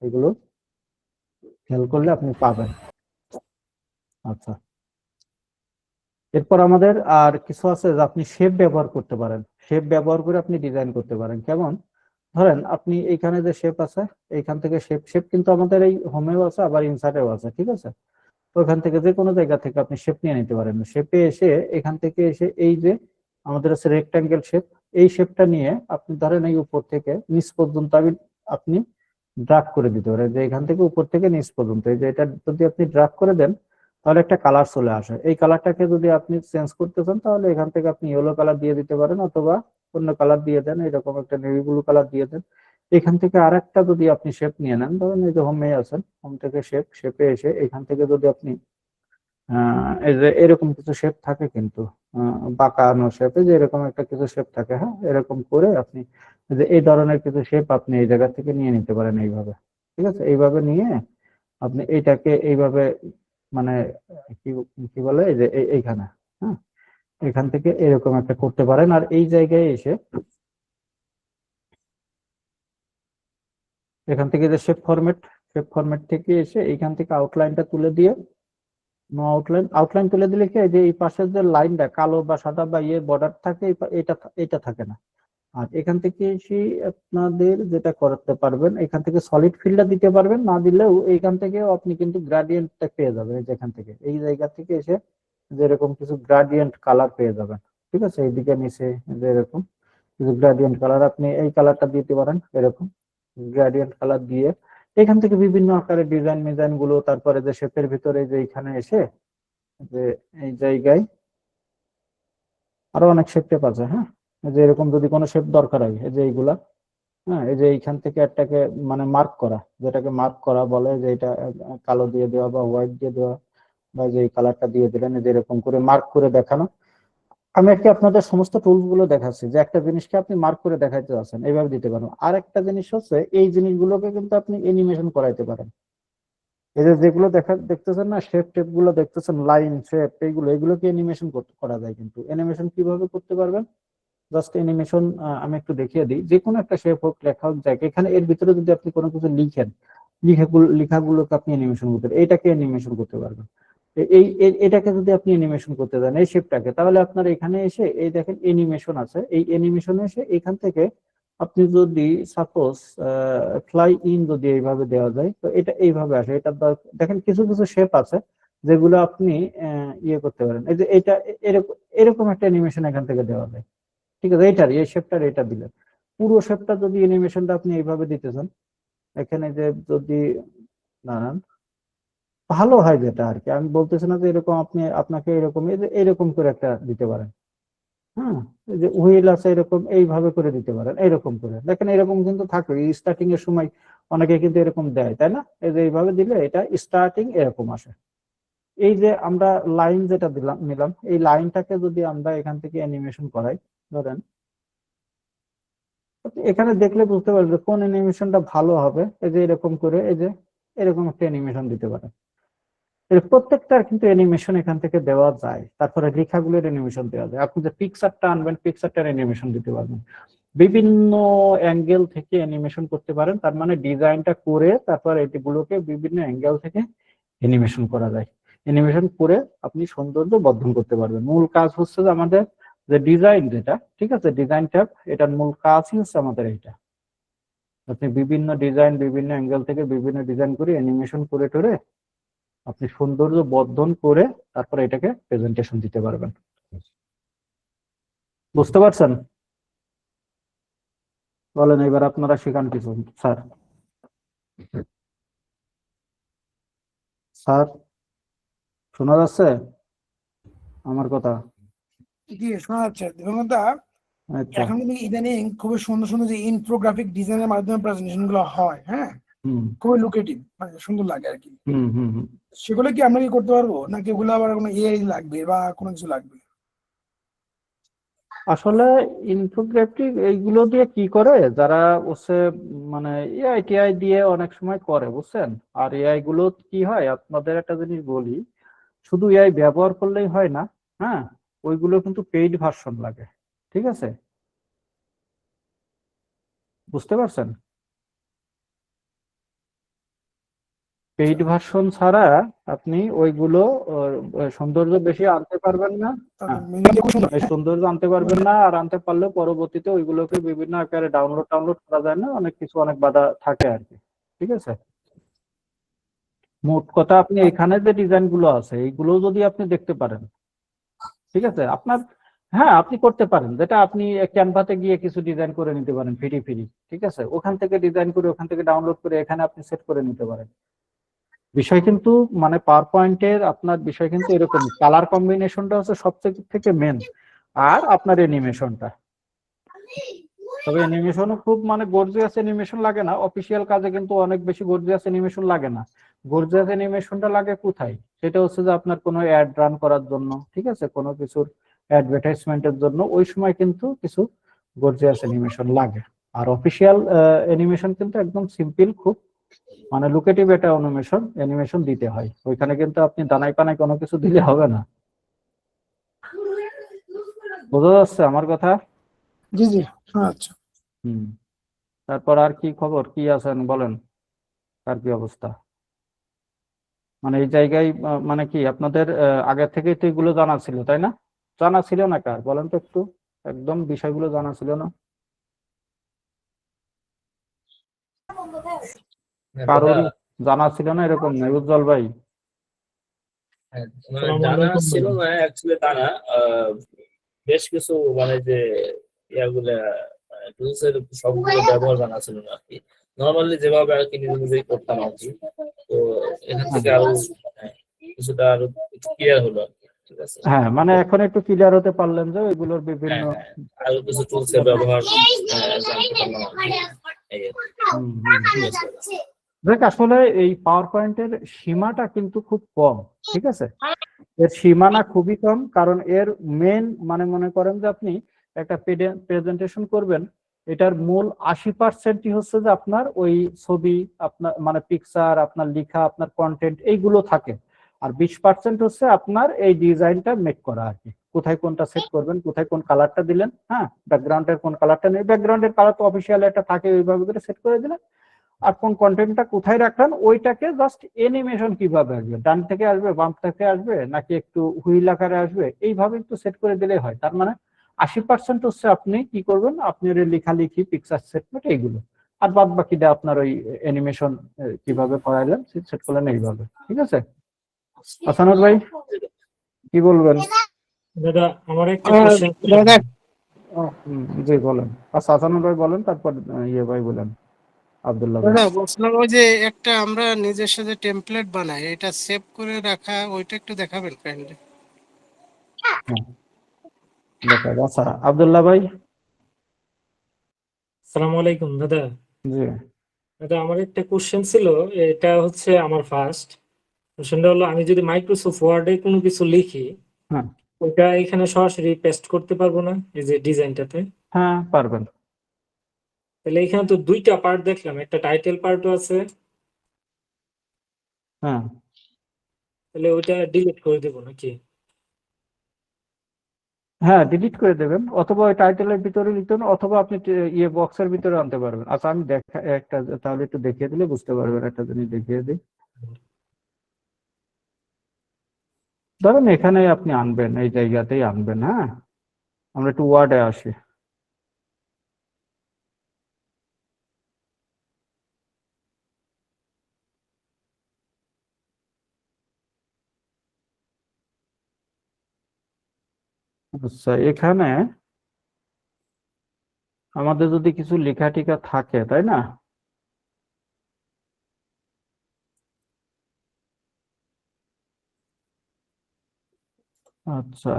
এগুলো খেয়াল করলে আপনি পাবেন। আচ্ছা, এরপর আমাদের আর কিছু আছে যে আপনি শেপ ব্যবহার করতে পারেন। শেপ ব্যবহার করে আপনি ডিজাইন করতে পারেন। কেমন? ধরেন আপনি এইখানে যে শেপ আছে, এইখান থেকে শেপ কিন্তু আমাদের এই হোমেও আছে, আবার ইনসার্টেও আছে, ঠিক আছে? তো ওখান থেকে যে কোনো জায়গা থেকে আপনি শেপ নিয়ে নিতে পারেন। শেপে এসে এখান থেকে এসে এই যে আমাদের আছে রেক্টাঙ্গেল শেপ, এই শেপটা নিয়ে আপনি ধরেন এই উপর থেকে নিচ পর্যন্ত আপনি ড্রাগ করে দিতে পারেন, যে এখান থেকে উপর থেকে নিচ পর্যন্ত। এই যে এটা যদি আপনি ড্রাগ করে দেন তাহলে একটা কালার চলে আসে। এই কালারটাকে যদি আপনি চেঞ্জ করতে চান তাহলে এখান থেকে আপনি ইয়েলো কালার দিয়ে দিতে পারেন, অথবা অন্য কালার দিয়ে দেন, এরকম একটা নেভি ব্লু কালার দিয়ে দেন। এখান থেকে আরেকটা যদি আপনি শেপ নিয়ে নেন, ধরেন এই যে হোমে আছেন, হোম থেকে শেপে এসে এখান থেকে যদি আপনি এই যে এরকম কিছু শেপ থাকে কিন্তু বাঁকানো শেপে, যে এরকম একটা কিছু শেপ থাকে, হ্যাঁ, এরকম করে আপনি যে এই ধরনের কিছু শেপ আপনি এই জায়গা থেকে নিয়ে নিতে পারেন এইভাবে, ঠিক আছে? এইভাবে নিয়ে আপনি এইটাকে এইভাবে মানে কি কি বলে, এই যে এইখানে, হ্যাঁ, এখান থেকে এরকম একটা করতে পারেন। আর এই জায়গায় এসে এখান থেকে যে শেপ ফরম্যাট থেকে এসে এইখান থেকে আউটলাইনটা তুলে দিয়ে, নো আউটলাইন তুলে দিলে কি, এই যে এই পাশের যে লাইনটা কালো বা সাদা বা ইয়ে বর্ডার থাকে, এটা থাকে না। আর এখান থেকে এসে আপনাদের যেটা করতে পারবেন, এখান থেকে সলিড ফিলটা দিতে পারবেন, না দিলেও এইখান থেকে আপনি কিন্তু গ্রাডিয়েন্টটা পেয়ে যাবেন। এই যে এখান থেকে এই জায়গা থেকে এসে যে এরকম কিছু গ্রাডিয়েন্ট কালার পেয়ে যাবেন, ঠিক আছে? এইদিকে নিচে যে এরকম কিছু গ্রাডিয়েন্ট কালার, আপনি এই কালারটা দিতে পারেন, এরকম গ্রাডিয়েন্ট কালার দিয়ে এখান থেকে বিভিন্ন আকারের ডিজাইন গুলো, তারপরে যে শেপের ভিতরে যে এখানে এসে যে এই জায়গায় আরো অনেক শেপ টেপ আছে, হ্যাঁ, এই যে এরকম যদি কোনো শেপ দরকার হয়, এই যে এইগুলা, হ্যাঁ, এই যে এইখান থেকে একটাকে মানে মার্ক করা, যেটাকে মার্ক করা বলে, যে এটা কালো দিয়ে দেওয়া বা হোয়াইট দিয়ে দেওয়া, বা যে এই কালারটা দিয়ে দিলেন, এই যে এরকম করে মার্ক করে দেখানো। আমি একটি আপনাদের সমস্ত টুলস গুলো দেখাচ্ছি, যে একটা জিনিসকে আপনি মার্ক করে দেখাইতে আছেন, এইভাবে দিতে পারেন। আর একটা জিনিস হচ্ছে এই জিনিসগুলোকে কিন্তু আপনি অ্যানিমেশন করাইতে পারেন। এই যে যেগুলো দেখতেছেন না, শেপ টেপ গুলো দেখতেছেন, লাইন শেপ, এগুলোকে অ্যানিমেশন করা যায়। কিন্তু অ্যানিমেশন কিভাবে করতে পারবেন? জাস্ট অ্যানিমেশন আমি একটু দেখিয়ে দিই। যে কোনো একটা শেপ হোক, লেখা হোক, যাক, এখানে এর ভিতরে যদি আপনি কোনো কিছু লিখেন, লেখাগুলোকে আপনি অ্যানিমেশন করতে পারবেন, এটাকে অ্যানিমেশন করতে পারবেন। এটাকে যদি আপনি অ্যানিমেশন করতে চান এই শেপটাকে, তাহলে আপনার এখানে এসে এই দেখেন অ্যানিমেশন আছে, এই অ্যানিমেশনে এসে এখান থেকে আপনি যদি সাপোজ ফ্লাই ইন যদি এইভাবে দেওয়া যায়, তো এটা এইভাবে আসে। এটা দেখেন কিছু কিছু শেপ আছে যেগুলো আপনি ইয়ে করতে পারেন। এই যে এটা এরকম এরকম একটা অ্যানিমেশন এখান থেকে দেওয়া যায়, ঠিক আছে? এই শেপটার এটা দিলেন। পুরো শেপটা যদি অ্যানিমেশনটা আপনি এইভাবে দিতে চান, এখানে যে যদি নানান ভালো হয়, যেটা আর কি, আমি বলতেছি না যে এরকম আপনাকে এরকম এরকম করে একটা দিতে পারেন, হ্যাঁ, এই যে হুইল আছে এরকম এইভাবে করে দিতে পারেন, এরকম করে দেখেন। এরকম কিন্তু থাকে স্টার্টিং এর সময় অনেকে কিন্তু এরকম দেয়, তাই না? এই যে এইভাবে দিলে এটা স্টার্টিং এরকম আসে। এই যে আমরা লাইন যেটা নিলাম, এই লাইনটাকে যদি আমরা এখান থেকে অ্যানিমেশন করাই, ধরেন এখানে দেখলে বুঝতে পারবে যে কোন অ্যানিমেশনটা ভালো হবে। এই যে এরকম করে এই যে এরকম একটা অ্যানিমেশন দিতে পারেন। এর প্রত্যেকটার কিন্তু অ্যানিমেশন এখান থেকে দেওয়া যায়। তারপরে লেখাগুলোর অ্যানিমেশন দেওয়া যায়। আপনি যে পিকচারটা আনবেন, পিকচারটার অ্যানিমেশন দিতে পারবেন। বিভিন্ন অ্যাঙ্গেল থেকে অ্যানিমেশন করতে পারেন। তার মানে ডিজাইনটা করে তারপর এগুলোকে বিভিন্ন অ্যাঙ্গেল থেকে অ্যানিমেশন করা যায়। অ্যানিমেশন করে আপনি সৌন্দর্য বর্ধন করতে পারবেন। মূল কাজ হচ্ছে যে আমাদের যে ডিজাইন, যেটা ঠিক আছে, ডিজাইন ট্যাব, এটার মূল কাজই হচ্ছে আমাদের এইটা। আপনি বিভিন্ন ডিজাইন, বিভিন্ন অ্যাঙ্গেল থেকে বিভিন্ন ডিজাইন করে অ্যানিমেশন করে টরে আপনি সৌন্দর্য বর্ধন করে তারপরে এটাকে প্রেজেন্টেশন দিতে পারবেন। বুঝতে পারছেন? বলেন এবার আপনারা শেখান কিছু। স্যার স্যার শোনা যাচ্ছে আমার কথা? জি, শোনা যাচ্ছে। দিবঙ্গতা, আচ্ছা। এখন কিন্তু ইদানিং খুবই সুন্দর সুন্দর যে ইনফোগ্রাফিক ডিজাইনের মাধ্যমে প্রেজেন্টেশন গুলো হয়, হ্যাঁ, হুম খুবই লুকেটিভ, মানে সুন্দর লাগে আর কি। হুম হুম হুম। সেগুলো কি আমরা কি করতে পারবো, নাকি ওগুলো আবার কোনো এআই লাগবে বা কোনো কিছু লাগবে? আসলে ইনফোগ্রাফিক এইগুলো দিয়ে কি করে যারা হচ্ছে মানে এআই টিআই দিয়ে অনেক সময় করে বুঝছেন। আর এআই গুলো কি হয় আপনাদের একটা জিনিস বলি, শুধু এআই ব্যবহার করলেই হয় না, হ্যাঁ, ওইগুলো কিন্তু পেইড ভার্সন লাগে, ঠিক আছে, বুঝতে পারছেন। পেইড ভার্সন ছাড়া আপনি ওইগুলো সৌন্দর্য বেশি আনতে পারবেন না। হ্যাঁ, মিনিমাম খুব সুন্দর। এই সৌন্দর্য আনতে পারবেন না, আর আনতে পারলেও পরবর্তীতে ওইগুলোকে বিভিন্ন আকারে ডাউনলোড করা যায় না, অনেক কিছু অনেক বাধা থাকে আর কি, ঠিক আছে। মোট কথা আপনি এখানে যে ডিজাইন গুলো আছে এইগুলো যদি আপনি দেখতে পারেন, ঠিক আছে, আপনার, হ্যাঁ আপনি করতে পারেন, যেটা আপনি ক্যানভাতে গিয়ে কিছু ডিজাইন করে নিতে পারেন ফ্রি ফ্রি, ঠিক আছে, ওখান থেকে ডিজাইন করে ওখান থেকে ডাউনলোড করে এখানে আপনি সেট করে নিতে পারেন। বিষয় কিন্তু মানে পাওয়ার পয়েন্টের আপনার বিষয় কিন্তু এরকম, কালার কম্বিনেশনটা হচ্ছে সবথেকে থেকে মেন, আর আপনার অ্যানিমেশনটা। তবে অ্যানিমেশনও খুব মানে গর্জিয়াস অ্যানিমেশন লাগে না, অফিসিয়াল কাজে কিন্তু অনেক বেশি গর্জিয়াস অ্যানিমেশন লাগে না। গর্জিয়াস অ্যানিমেশনটা লাগে কোথায়, সেটা হচ্ছে যে আপনার কোনো অ্যাড রান করার জন্য, ঠিক আছে, কোনো কিছুর অ্যাডভার্টাইজমেন্টের জন্য, ওই সময় কিন্তু কিছু গর্জিয়াস অ্যানিমেশন লাগে। আর অফিসিয়াল অ্যানিমেশন কিন্তু একদম সিম্পল, খুব মানে লুকেটিভ একটা অ্যানিমেশন দিতে হয়, ওইখানে কিন্তু আপনি দানাই পানাই কোনো কিছু দিলে হবে না। বোঝা যাচ্ছে আমার কথা? জি জি, আচ্ছা। হুম। তারপর আর কি খবর, কি আছেন বলেন, আর কি অবস্থা? মানে এই জায়গায় মানে কি আপনাদের আগে থেকেই তো এগুলো জানা ছিল তাই না? জানা ছিল না কার বলেন তো একটু, একদম বিষয়গুলো জানা ছিল না কারোরই? জানা ছিল না এরকম নাই, উজ্জ্বল ভাই? হ্যাঁ, মানে জানা ছিল না অ্যাকচুয়ালি তা না। বেশ কিছু মানে যে ইয়াগুলা টুলস এর সবগুলো ব্যবহার জানা ছিল না আর কি। নর্মালি যেভাবে আর কি নিজে নিজেই করতাম আর কি। তো এখান থেকে আরো মানে কিছুটা আরো ক্লিয়ার হলো আর কি। ঠিক আছে। হ্যাঁ মানে এখন একটু ক্লিয়ার হতে পারলেন যে ওইগুলোর বিভিন্ন হ্যাঁ হ্যাঁ, আরো কিছু টুলস এর ব্যবহার জানতে পারলাম আর কি। এই আর কি। হুম, হুম, হুম। ঠিক আছে। দেখ আসলে এই পাওয়ার পয়েন্টের সীমাটা কিন্তু খুব কম, ঠিক আছে, এর সীমানা খুবই কম, কারণ এর মেন মানে মনে করেন যে আপনি একটা প্রেজেন্টেশন করবেন, এটার মূল 80%ই হচ্ছে যে আপনার ওই ছবি, আপনার মানে পিকচার, আপনার লেখা, আপনার কন্টেন্ট এইগুলো থাকে, আর 20% হচ্ছে আপনার এই ডিজাইনটা মেক করা আর কি, কোথায় কোনটা সেট করবেন, কোথায় কোন কালারটা দিলেন, হ্যাঁ, ব্যাকগ্রাউন্ডের কোন কালারটা নেই, ব্যাকগ্রাউন্ডের কালার তো অফিসিয়াল একটা থাকে, ওইভাবে করে সেট করে দিলেন, আর কোন কন্টেন্টটা কোথায় রাখলেন ওইটাকে জাস্ট অ্যানিমেশন কিভাবে আসবে, ডান থেকে আসবে, বাম থেকে আসবে, নাকি একটু হুইল আকারে আসবে, এইভাবে একটু সেট করে দিলেই হয়। তার মানে 80% হচ্ছে আপনি কি করবেন, আপনার লেখালেখি, পিকচার সেটমেন্ট এইগুলো, আর বাদ বাকিটা আপনার ওই অ্যানিমেশন কিভাবে করাইলেন সেট করলেন এইভাবে, ঠিক আছে। আসানুর ভাই কি বলবেন? দাদা আমার একটা আহ, কোশ্চেন দাদা, জি বলেন। আচ্ছা আসানুর ভাই বলেন, তারপর ইয়ে ভাই বলেন, আব্দুল্লাহ ভাই। দাদা বলছিলাম ওই যে একটা আমরা নিজস্ব যে টেমপ্লেট বানাই, এটা সেভ করে রাখা, ওইটা একটু দেখাবেন কাইন্ডলি। হ্যাঁ, দেখা যাক। আচ্ছা আব্দুল্লাহ ভাই। আসসালামু আলাইকুম দাদা। জি। দাদা আমার একটা কোশ্চেন ছিল, এটা হচ্ছে আমার ফার্স্ট কোশ্চেনটা হলো, আমি যদি মাইক্রোসফট ওয়ার্ডে কোনো কিছু লিখি, হ্যাঁ ওটা এখানে সরাসরি পেস্ট করতে পারবো না এই যে ডিজাইনটাতে? হ্যাঁ পারবেন। তাহলে এখানে তো দুইটা পার্ট দেখলাম, একটা টাইটেল পার্টও আছে, হ্যাঁ তাহলে ওইটা ডিলিট করে দেবো নাকি? হ্যাঁ ডিলিট করে দেবেন, অথবা ওই টাইটেলের ভিতরে লিখুন, অথবা আপনি ইয়ে বক্সের ভিতরে আনতে পারবেন। আচ্ছা আমি দেখা একটা তাহলে একটু দেখিয়ে দিলে বুঝতে পারবেন, একটা জিনিস দেখিয়ে দিই। ধরেন এখানে আপনি আনবেন, এই জায়গাতেই আনবেন, হ্যাঁ, আমরা একটু ওয়ার্ডে আসি। আচ্ছা এখানে আমাদের যদি কিছু লেখা টিখা থাকে তাই না, আচ্ছা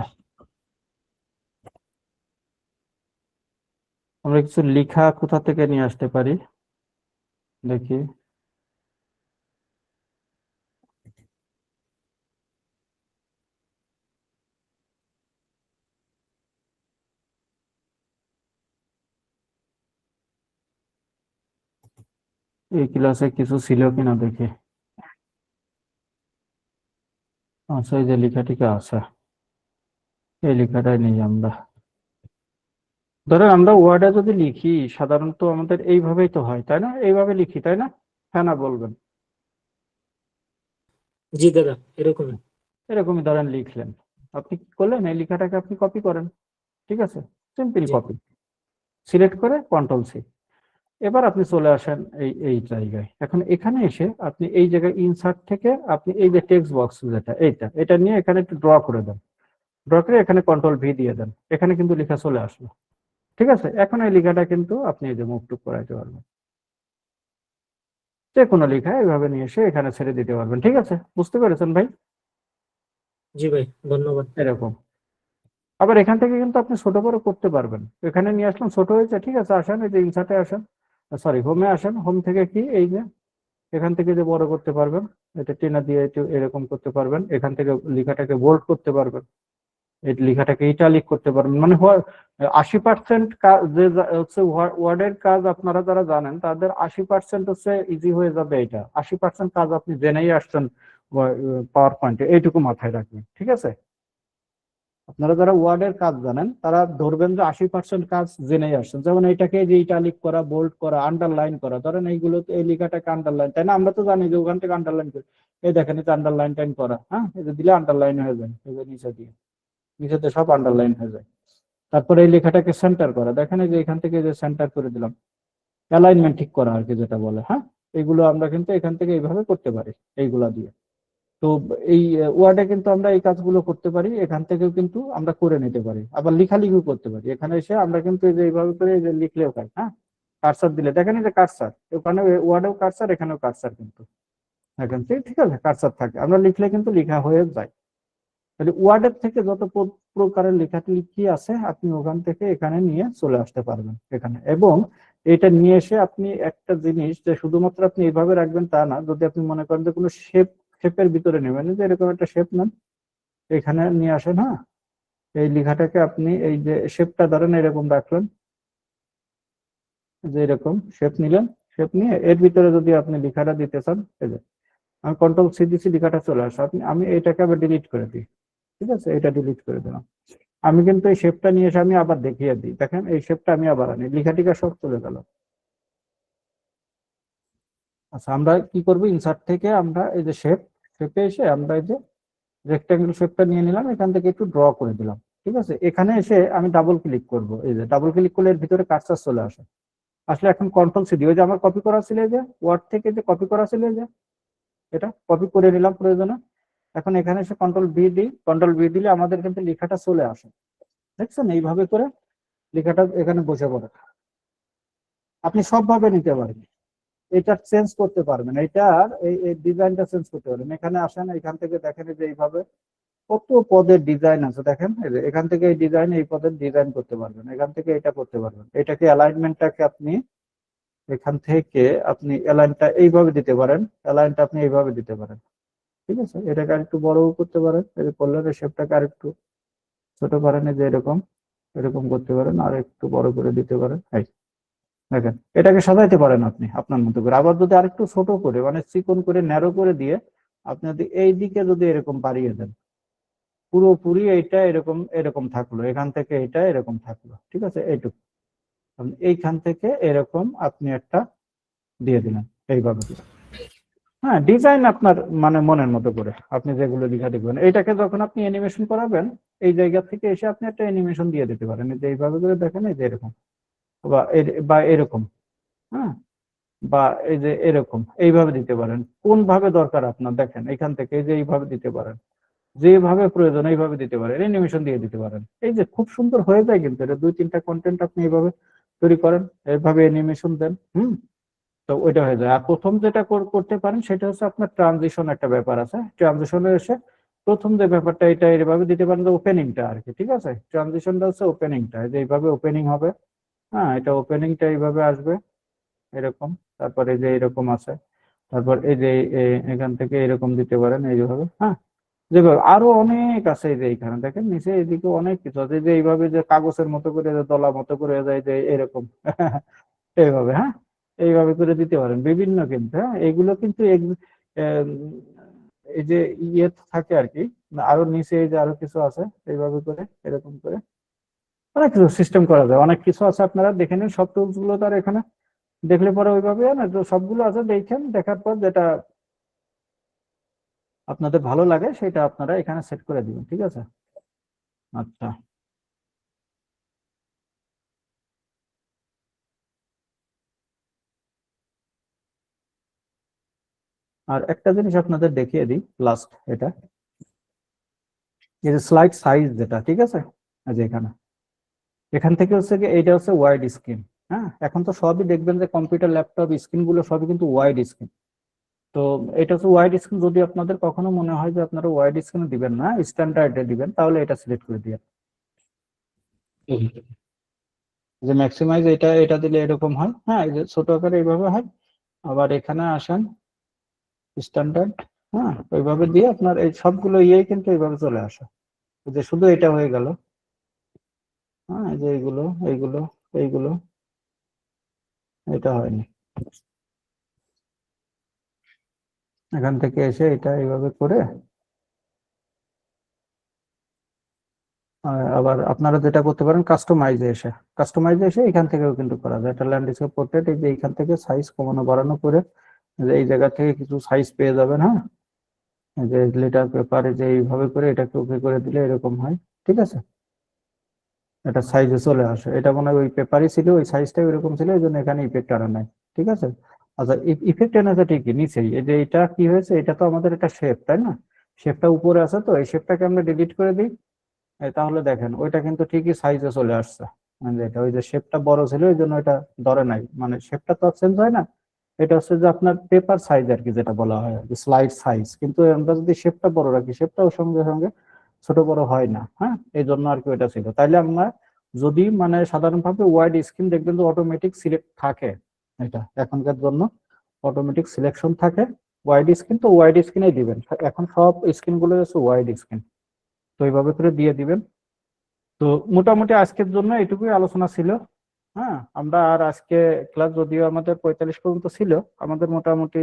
আমরা কিছু লেখা কোথা থেকে নিয়ে আসতে পারি দেখি। এই ক্লাসে কিছু ছিল কিনা দেখি। আচ্ছা, এই যে লেখাটিকে আছে, এই লেখাটাই নেই আমরা। ধরেন আমরা ওয়ার্ডে যদি লিখি, সাধারণত আমাদের এইভাবেই তো হয়, তাই না? এইভাবে লিখি, তাই না? হ্যাঁ না বলবেন? জি দাদা, এরকমই। এরকমই ধরেন লিখলেন, আপনি কি করলেন, এই লেখাটাকে আপনি কপি করেন, ঠিক আছে? সিম্পল জি। কপি, সিলেক্ট করে কন্ট্রোল সি। এবার আপনি চলে আসেন এই জায়গায়। এখন এখানে এসে আপনি এই জায়গায় ইনসার্ট থেকে আপনি এই যে টেক্সট বক্স যেটা এটা নিয়ে এখানে একটু ড্র করে দেন। ড্র করে এখানে কন্ট্রোল ভি দিয়ে দেন, এখানে কিন্তু লেখা চলে আসলো, ঠিক আছে? এখন এই লেখাটা কিন্তু আপনি এই যে মুভ টুক করাইতে পারবেন, যে কোনো লেখা এইভাবে নিয়ে এসে এখানে ছেড়ে দিতে পারবেন, ঠিক আছে? বুঝতে পেরেছেন ভাই? জি ভাই, ধন্যবাদ। এরকম। আবার এখান থেকে কিন্তু আপনি ছোট বড় করতে পারবেন। এখানে নিয়ে আসলাম, ছোট হয়েছে, ঠিক আছে, আসেন এই যে ইনসার্টে আসেন, সরি হোমে আসেন। হোম থেকে কি এই যে এখান থেকে যে বড় করতে পারবেন, এটা টেনে দিয়ে একটু এরকম করতে পারবেন। এখান থেকে লেখাটাকে বোল্ড করতে পারবেন, এই লেখাটাকে ইটালিক করতে পারবেন। মানে 80% কাজ যে হচ্ছে ওয়ার্ডের কাজ আপনারা যারা জানেন তাদের 80% হচ্ছে ইজি হয়ে যাবে। এটা 80% কাজ আপনি জেনেই আসছেন পাওয়ার পয়েন্টে, এইটুকু মাথায় রাখবেন, ঠিক আছে? আপনারা যারা ওয়ার্ডের কাজ জানেন তারা ধরবেন যে 80% কাজ জেনেই আসছেন। যেমন এটাকে যে ইটালিক করা, বোল্ড করা, আন্ডারলাইন করা, ধরেন এইগুলো, এই লেখাটাকে আন্ডারলাইন, তাই না? আমরা তো জানি যে ওখান থেকে আন্ডারলাইন করি, এই দেখেন এটা আন্ডারলাইন টাইন করা, হ্যাঁ, এই যে দিলে আন্ডারলাইন হয়ে যায়, এই যে নিচে দিয়ে, নিচেতে সব আন্ডারলাইন হয়ে যায়। তারপরে এই লেখাটাকে সেন্টার করা, দেখেন এই যে এখান থেকে যে সেন্টার করে দিলাম, অ্যালাইনমেন্ট ঠিক করা আর কি যেটা বলে, হ্যাঁ, এগুলো আমরা কিন্তু এখান থেকে এইভাবে করতে পারি এইগুলা দিয়ে। তো এই ওয়ার্ডে কিন্তু আমরা এই কাজগুলো করতে পারি, এখান থেকেও কিন্তু আমরা করে নিতে পারি। আবার লেখালেখিও করতে পারি, এখানে এসে আমরা কিন্তু এই যে এইভাবে করে এই যে লিখলেও পাই, হ্যাঁ, কার্সার দিলে দেখেন এই যে কার্সার, ওখানে ওয়ার্ডেও কার্সার, এখানেও কার্সার, কিন্তু এখান থেকে, ঠিক আছে, কার্সার থাকে, আমরা লিখলে কিন্তু লেখা হয়ে যায়। তাহলে ওয়ার্ডের থেকে যত প্রকারের লেখালেখি আছে আপনি ওখান থেকে এখানে নিয়ে চলে আসতে পারবেন এখানে। এবং এটা নিয়ে এসে আপনি একটা জিনিস যে শুধুমাত্র আপনি এইভাবে রাখবেন তা না, যদি আপনি মনে করেন যে কোনো শেপের ভিতরে নেবেন, যে এরকম একটা শেপ নেন, এখানে নিয়ে আসেন, হ্যাঁ, এই লেখাটাকে আপনি এই যে শেপটা ধরেন এরকম রাখলেন, যে এরকম শেপ নিলেন, শেপ নিয়ে এর ভিতরে যদি আপনি লেখাটা দিতে চান, এই যে আমি কন্ট্রোল সি দিচ্ছি, লেখাটা চলে আসে। আমি এইটাকে আবার ডিলিট করে দিই, ঠিক আছে, এটা ডিলিট করে দিলাম। আমি কিন্তু এই শেপটা নিয়ে এসে আমি আবার দেখিয়ে দিই, দেখেন এই শেপটা আমি আবার আনি, লেখাটিকা সব চলে গেল। আচ্ছা, আমরা কি করবো, ইনসার্ট থেকে আমরা এই যে শেপে এসে আমরা এই যে রেক্টাঙ্গেল শেপটা নিয়ে নিলাম, এখান থেকে একটু ড্র করে দিলাম, ঠিক আছে? এখানে এসে আমি ডাবল ক্লিক করব, এই যে ডাবল ক্লিক করলে এর ভিতরে কার্সার চলে আসে। আসলে এখন কন্ট্রোল সি দিয়ে, ওই যে আমার কপি করা ছিল, এই যে ওয়ার্ড থেকে যে কপি করা ছিল, এই যে এটা কপি করে নিলাম প্রয়োজনে। এখন এখানে এসে কন্ট্রোল ভি দিই, কন্ট্রোল ভি দিলে আমাদের কিন্তু লেখাটা চলে আসে, দেখছেন? এইভাবে করে লেখাটা এখানে বসে পড়ে। আপনি সবভাবে নিতে পারেন, এটা চেঞ্জ করতে পারবেন, এটার এই ডিজাইনটা চেঞ্জ করতে পারবেন। এখানে আসেন, এখান থেকে দেখেন যে এইভাবে কত পদের ডিজাইন আছে, দেখেন এই যে এখান থেকে এই ডিজাইন, এই পদের ডিজাইন করতে পারবেন, এখান থেকে এটা করতে পারবেন। এটাকে অ্যালাইনমেন্টটাকে আপনি এখান থেকে আপনি অ্যালাইনটা এইভাবে দিতে পারেন, অ্যালাইনটা আপনি এইভাবে দিতে পারেন, ঠিক আছে? এটাকে আরেকটু বড় করতে পারেন, এই যে কলারের শেপটাকে আরেকটু ছোট করেন, এই যে এরকম এরকম করতে পারেন, আর একটু বড় করে দিতে পারেন, এই দেখেন এটাকে সাজাইতে পারেন আপনি আপনার মতো করে। আবার যদি আরেকটু ছোট করে, মানে চিকন করে ন্যারো করে দিয়ে আপনি যদি এই দিকে যদি এরকম বাড়িয়ে দেন, পুরোপুরি এইটা এরকম এরকম থাকলো, এখান থেকে এটা এরকম থাকলো, ঠিক আছে? এইটুকু এইখান থেকে এরকম আপনি একটা দিয়ে দিলেন এইভাবে। হ্যাঁ, ডিজাইন আপনার মানে মনের মতো করে আপনি যেগুলো লেখা দেখবেন, এইটাকে যখন আপনি অ্যানিমেশন করাবেন এই জায়গা থেকে এসে আপনি একটা অ্যানিমেশন দিয়ে দিতে পারেন, এই যে এইভাবে করে দেখেন, এই যে এরকম বা এরকম, হ্যাঁ, বা এই যে এরকম এইভাবে দিতে পারেন। কোন ভাবে দরকার আপনার দেখেন, এখান থেকে এই যে এইভাবে দিতে পারেন, যেভাবে প্রয়োজন এইভাবে দিতে পারেন, অ্যানিমেশন দিয়ে দিতে পারেন। এই যে খুব সুন্দর হয়ে যায় কিন্তু, এটা 2-3টা কন্টেন্ট আপনি এইভাবে তৈরি করেন, এইভাবে অ্যানিমেশন দেন, তো ওইটা হয়ে যায়। আর প্রথম যেটা করতে পারেন সেটা হচ্ছে আপনার ট্রানজিশন, একটা ব্যাপার আছে, ট্রানজিশনে এসে প্রথম যে ব্যাপারটা এটা এইভাবে দিতে পারেন, যে ওপেনিংটা আর কি, ঠিক আছে? ট্রানজিশনটা হচ্ছে ওপেনিংটা, যে এইভাবে ওপেনিং হবে, হ্যাঁ, এটা ওপেনিংটা এইভাবে আসবে এরকম, তারপরে যে এরকম আছে, তারপর এই যে এখান থেকে এরকম দিতে পারেন এইভাবে। হ্যাঁ, যেভাবে আরো অনেক আছে, এই যে এইখানে দেখেন নিচে এদিকে অনেক কিছু আছে, যে এইভাবে যে কাগজের মতো করে যে দলা মতো করে যায় যে এরকম এইভাবে। হ্যাঁ, এইভাবে করে দিতে পারেন বিভিন্ন, কিন্তু হ্যাঁ এগুলো কিন্তু এম, এই যে ইয়ে থাকে আর কি, আরো নিচে এই যে আরো কিছু আছে, এইভাবে করে এরকম করে অনেক কিছু সিস্টেম করা যায়, অনেক কিছু আছে, আপনারা দেখে নিন। সব টুলস গুলো তো আর এখানে দেখলে পরে ওইভাবে না, তো সবগুলো আছে, দেখেন, দেখার পর যেটা আপনাদের ভালো লাগে সেটা আপনারা এখানে সেট করে দিবেন, ঠিক আছে? আচ্ছা, আর একটা জিনিস আপনাদের দেখিয়ে দিই লাস্ট, এটা এই যে স্লাইড সাইজ যেটা, ঠিক আছে? এই যে এখান থেকে হচ্ছে কি, এইটা হচ্ছে ওয়াইড স্ক্রিন। হ্যাঁ, এখন তো সবই দেখবেন যে কম্পিউটার, ল্যাপটপ স্ক্রিন গুলো সবই কিন্তু ওয়াইড স্ক্রিন। তো এটা হচ্ছে ওয়াইড স্ক্রিন, যদি আপনাদের কখনো মনে হয় যে আপনারা ওয়াইড স্ক্রিনে দিবেন না, স্ট্যান্ডার্ডে দিবেন, তাহলে এটা সিলেক্ট করে দিয়ে যে ম্যাক্সিমাইজ, এটা এটা দিলে এরকম হয়। হ্যাঁ, এই যে ছোট আকারে এইভাবে হয়। আবার এখানে আসেন স্ট্যান্ডার্ড, হ্যাঁ ওইভাবে দিয়ে আপনার এই সবগুলো ইয়ে কিন্তু এইভাবে চলে আসে। এই যে শুধু এটা হয়ে গেল, হ্যাঁ এই যে এইগুলো এইগুলো এইগুলো, এটা হয়নি। এখান থেকে এসে এটা এইভাবে করে আবার আপনারা যেটা করতে পারেন, কাস্টমাইজে এসে এখান থেকেও কিন্তু করা যায়। এটা ল্যান্ডস্কেপ পোর্ট্রেট, এই যে এইখান থেকে সাইজ কমানো বাড়ানো করে যে এই জায়গা থেকে কিছু সাইজ পেয়ে যাবেন। হ্যাঁ, এই যে লিটার পেপারে যে এইভাবে করে এটাকে ওকে করে দিলে এরকম হয়, ঠিক আছে? এটা সাইজে চলে আসে, এটা মনে হয় ওই পেপারই ছিল, ওই সাইজটাই ওইরকম ছিল, এই জন্য এখানে ইফেক্ট আনা নাই, ঠিক আছে? আচ্ছা, ইফেক্ট এনেছে ঠিকই নিচেই, এই যে এটা কি হয়েছে, এটা তো আমাদের একটা শেপ, তাই না? শেপটা উপরে আছে, তো এই শেপটাকে আমরা ডিলিট করে দিই। তাহলে দেখেন ওইটা কিন্তু ঠিকই সাইজে চলে আসছে, মানে এটা ওই যে শেপটা বড় ছিল ওই জন্য এটা ধরে নাই, মানে শেপটা তো চেঞ্জ হয় না। এটা হচ্ছে যে আপনার পেপার সাইজ আর কি, যেটা বলা হয় স্লাইড সাইজ, কিন্তু আমরা যদি শেপটা বড় রাখি, শেপটাও সঙ্গে সঙ্গে ছোট বড় হয় না। হ্যাঁ, এই জন্য আর কি ওইটা ছিল। তাইলে আমরা যদি মানে সাধারণভাবে ওয়াইড স্ক্রিন দেখবেন যে অটোমেটিক সিলেক্ট থাকে, এটা এখনকার জন্য অটোমেটিক সিলেকশন থাকে ওয়াইড স্ক্রিন, তো ওয়াইড স্ক্রিনে দিবেন। এখন সব স্ক্রিন গুলো হচ্ছে ওয়াইড স্ক্রিন, তো এইভাবে করে দিয়ে দিবেন। তো মোটামুটি আজকের জন্য এটুকুই আলোচনা ছিল। হ্যাঁ, আমরা আর আজকে ক্লাস যদিও আমাদের 45 পর্যন্ত ছিল, আমাদের মোটামুটি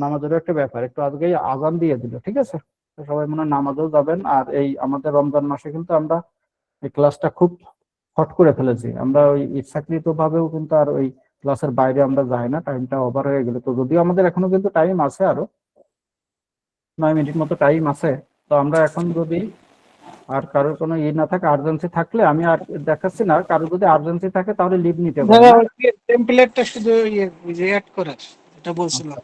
নামাজেরও একটা ব্যাপার, একটু আজকেই আজান দিয়ে দিল, ঠিক আছে? তো সবাই মনে হয় নামাজও যাবেন। আর এই আমাদের রমজান মাসে কিন্তু আমরা এই ক্লাসটা খুব হট করে ফেলেছি, আমরা ওই ইচ্ছাকৃত ভাবেও কিন্তু আর ওই ক্লাসের বাইরে আমরা যাই না, টাইমটা ওভার হয়ে গেলে। তো যদিও আমাদের এখনো কিন্তু টাইম আছে, আরো 9 মিনিট মতো টাইম আছে। তো আমরা এখন যদি আর কারোর কোনো ইয়ে না থাকে, আর্জেন্সি থাকলে আমি আর দেখাচ্ছি না, কারো যদি আর্জেন্সি থাকে তাহলে লিভ নিতে পারে। দাদা ওই টেমপ্লেটটা শুধু ইয়ে ওই যে অ্যাড করার, এটা বলছিলাম।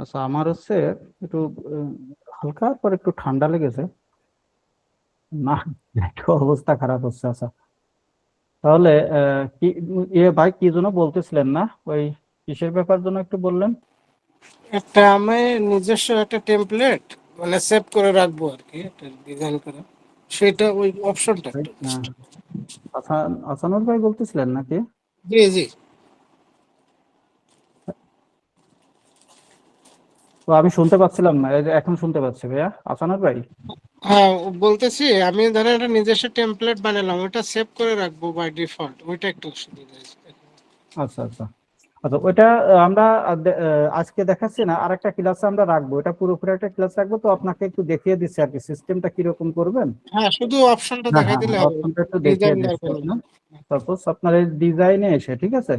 আচ্ছা, আমার হচ্ছে একটু হালকা পর একটু ঠান্ডা লেগেছে না, একটু অবস্থা খারাপ হচ্ছে। আচ্ছা, তাহলে কি ভাই কি জন্য বলতেছিলেন না, ওই কিসের ব্যাপার জন্য একটু বললেন? একটা আমি নিজস্ব একটা টেমপ্লেট মানে সেভ করে রাখবো আর কি, একটা ডিজাইন করা, সেটা ওই অপশনটা একটু হ্যাঁ, আচ্ছা, আসানুর ভাই বলতেছিলেন নাকি? জি জি। তো আমি শুনতে পাচ্ছিলাম না, এই যে এখন শুনতে পাচ্ছি ভাইয়া, আসানুর ভাই। হ্যাঁ, বলতেছি আমি ধরেন একটা নিজস্ব টেমপ্লেট বানালাম, ওটা সেভ করে রাখবো বাই ডিফল্ট, ওইটা একটু সুবিধা আছে। আচ্ছা আচ্ছা আচ্ছা, ওইটা আমরা আজকে দেখাচ্ছি না, আরেকটা ক্লাসে আমরা রাখবো, এটা পুরোপুরি একটা ক্লাস রাখবো। তো আপনাকে একটু দেখিয়ে দিচ্ছি আর কি সিস্টেমটা কিরকম করবেন। হ্যাঁ, শুধু অপশনটা হ্যাঁ দেখাই হ্যাঁ, দিলে হবে, অপশনটা একটু দেখিয়ে ডিজাইন দিচ্ছি দরকার নেই। সাপোজ আপনার এই ডিজাইনে এসে, ঠিক আছে,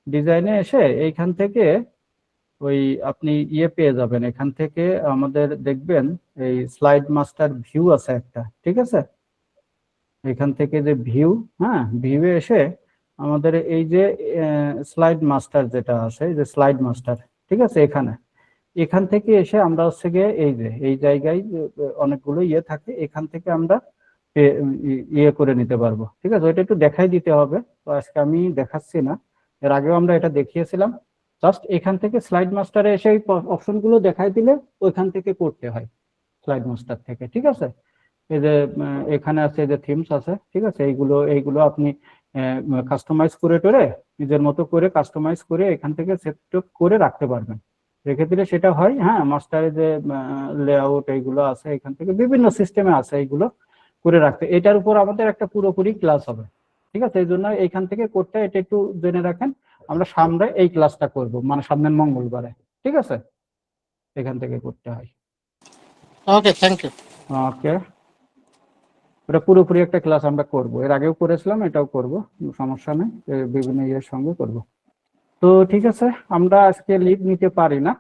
ডিজাইনে এসে এইখান থেকে ওই আপনি ইয়ে পেয়ে যাবেন, এখান থেকে আমাদের দেখবেন এই স্লাইড মাস্টার ভিউ আছে একটা, ঠিক আছে, এখান থেকে যে ভিউ, হ্যাঁ ভিউ এসে আমাদের এই যে স্লাইড মাস্টার যেটা আছে, এই যে স্লাইড মাস্টার, ঠিক আছে, এখান থেকে এসে আমরা হচ্ছে গিয়ে এই যে এই জায়গায় অনেকগুলো ইয়ে থাকে, এখান থেকে আমরা ইয়ে করে নিতে পারবো, ঠিক আছে। ওইটা একটু দেখাই দিতে হবে, তো আজকে আমি দেখাচ্ছি না, এর আগেও আমরা এটা দেখিয়েছিলাম। জাস্ট এখান থেকে স্লাইড মাস্টারে এসে এই অপশনগুলো দেখাই দিলে ওইখান থেকে করতে হয়, স্লাইড মাস্টার থেকে, ঠিক আছে। এই যে এখানে আছে যে থিমস আছে, ঠিক আছে, এইগুলো আপনি কাস্টমাইজ করে টোরে নিজের মতো করে কাস্টমাইজ করে এখান থেকে সেট করে রাখতে পারবেন, রেখে দিলে সেটা হয়। হ্যাঁ, মাস্টারে যে লেআউট এইগুলো আছে এখান থেকে বিভিন্ন সিস্টেমে আছে, এইগুলো করে রাখতে, এটার উপর আমাদের একটা পুরোপুরি ক্লাস হবে, ঠিক আছে। এই জন্য এইখান থেকে করতে, এটা একটু জেনে রাখেন, আমরা সামনে এই ক্লাসটা করব, মানে সামনের মঙ্গলবারে, ঠিক আছে, এখান থেকে করতে হয়। ওকে, থ্যাংক ইউ। ওকে, এটা পুরোপুরি একটা ক্লাস আমরা করব, এর আগেও করেছিলাম, এটাও করব, সমস্যা নেই, বিভিন্ন ইয়ের সঙ্গে করব। তো ঠিক আছে, আমরা আজকে লিভ নিতে পারি না,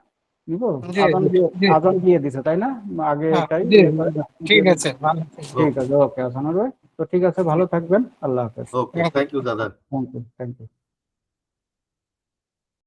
নিব, জি, আজান দিয়ে দিছে তাই না, আগে হ্যাঁ, এটাই জি, ঠিক আছে, ভালো থাকবেন। ঠিক আছে, ওকে আসানুর ভাই, তো ঠিক আছে, ভালো থাকবেন, আল্লাহ হাফেজ। ওকে, থ্যাংক ইউ দাদা। Thank you, thank you.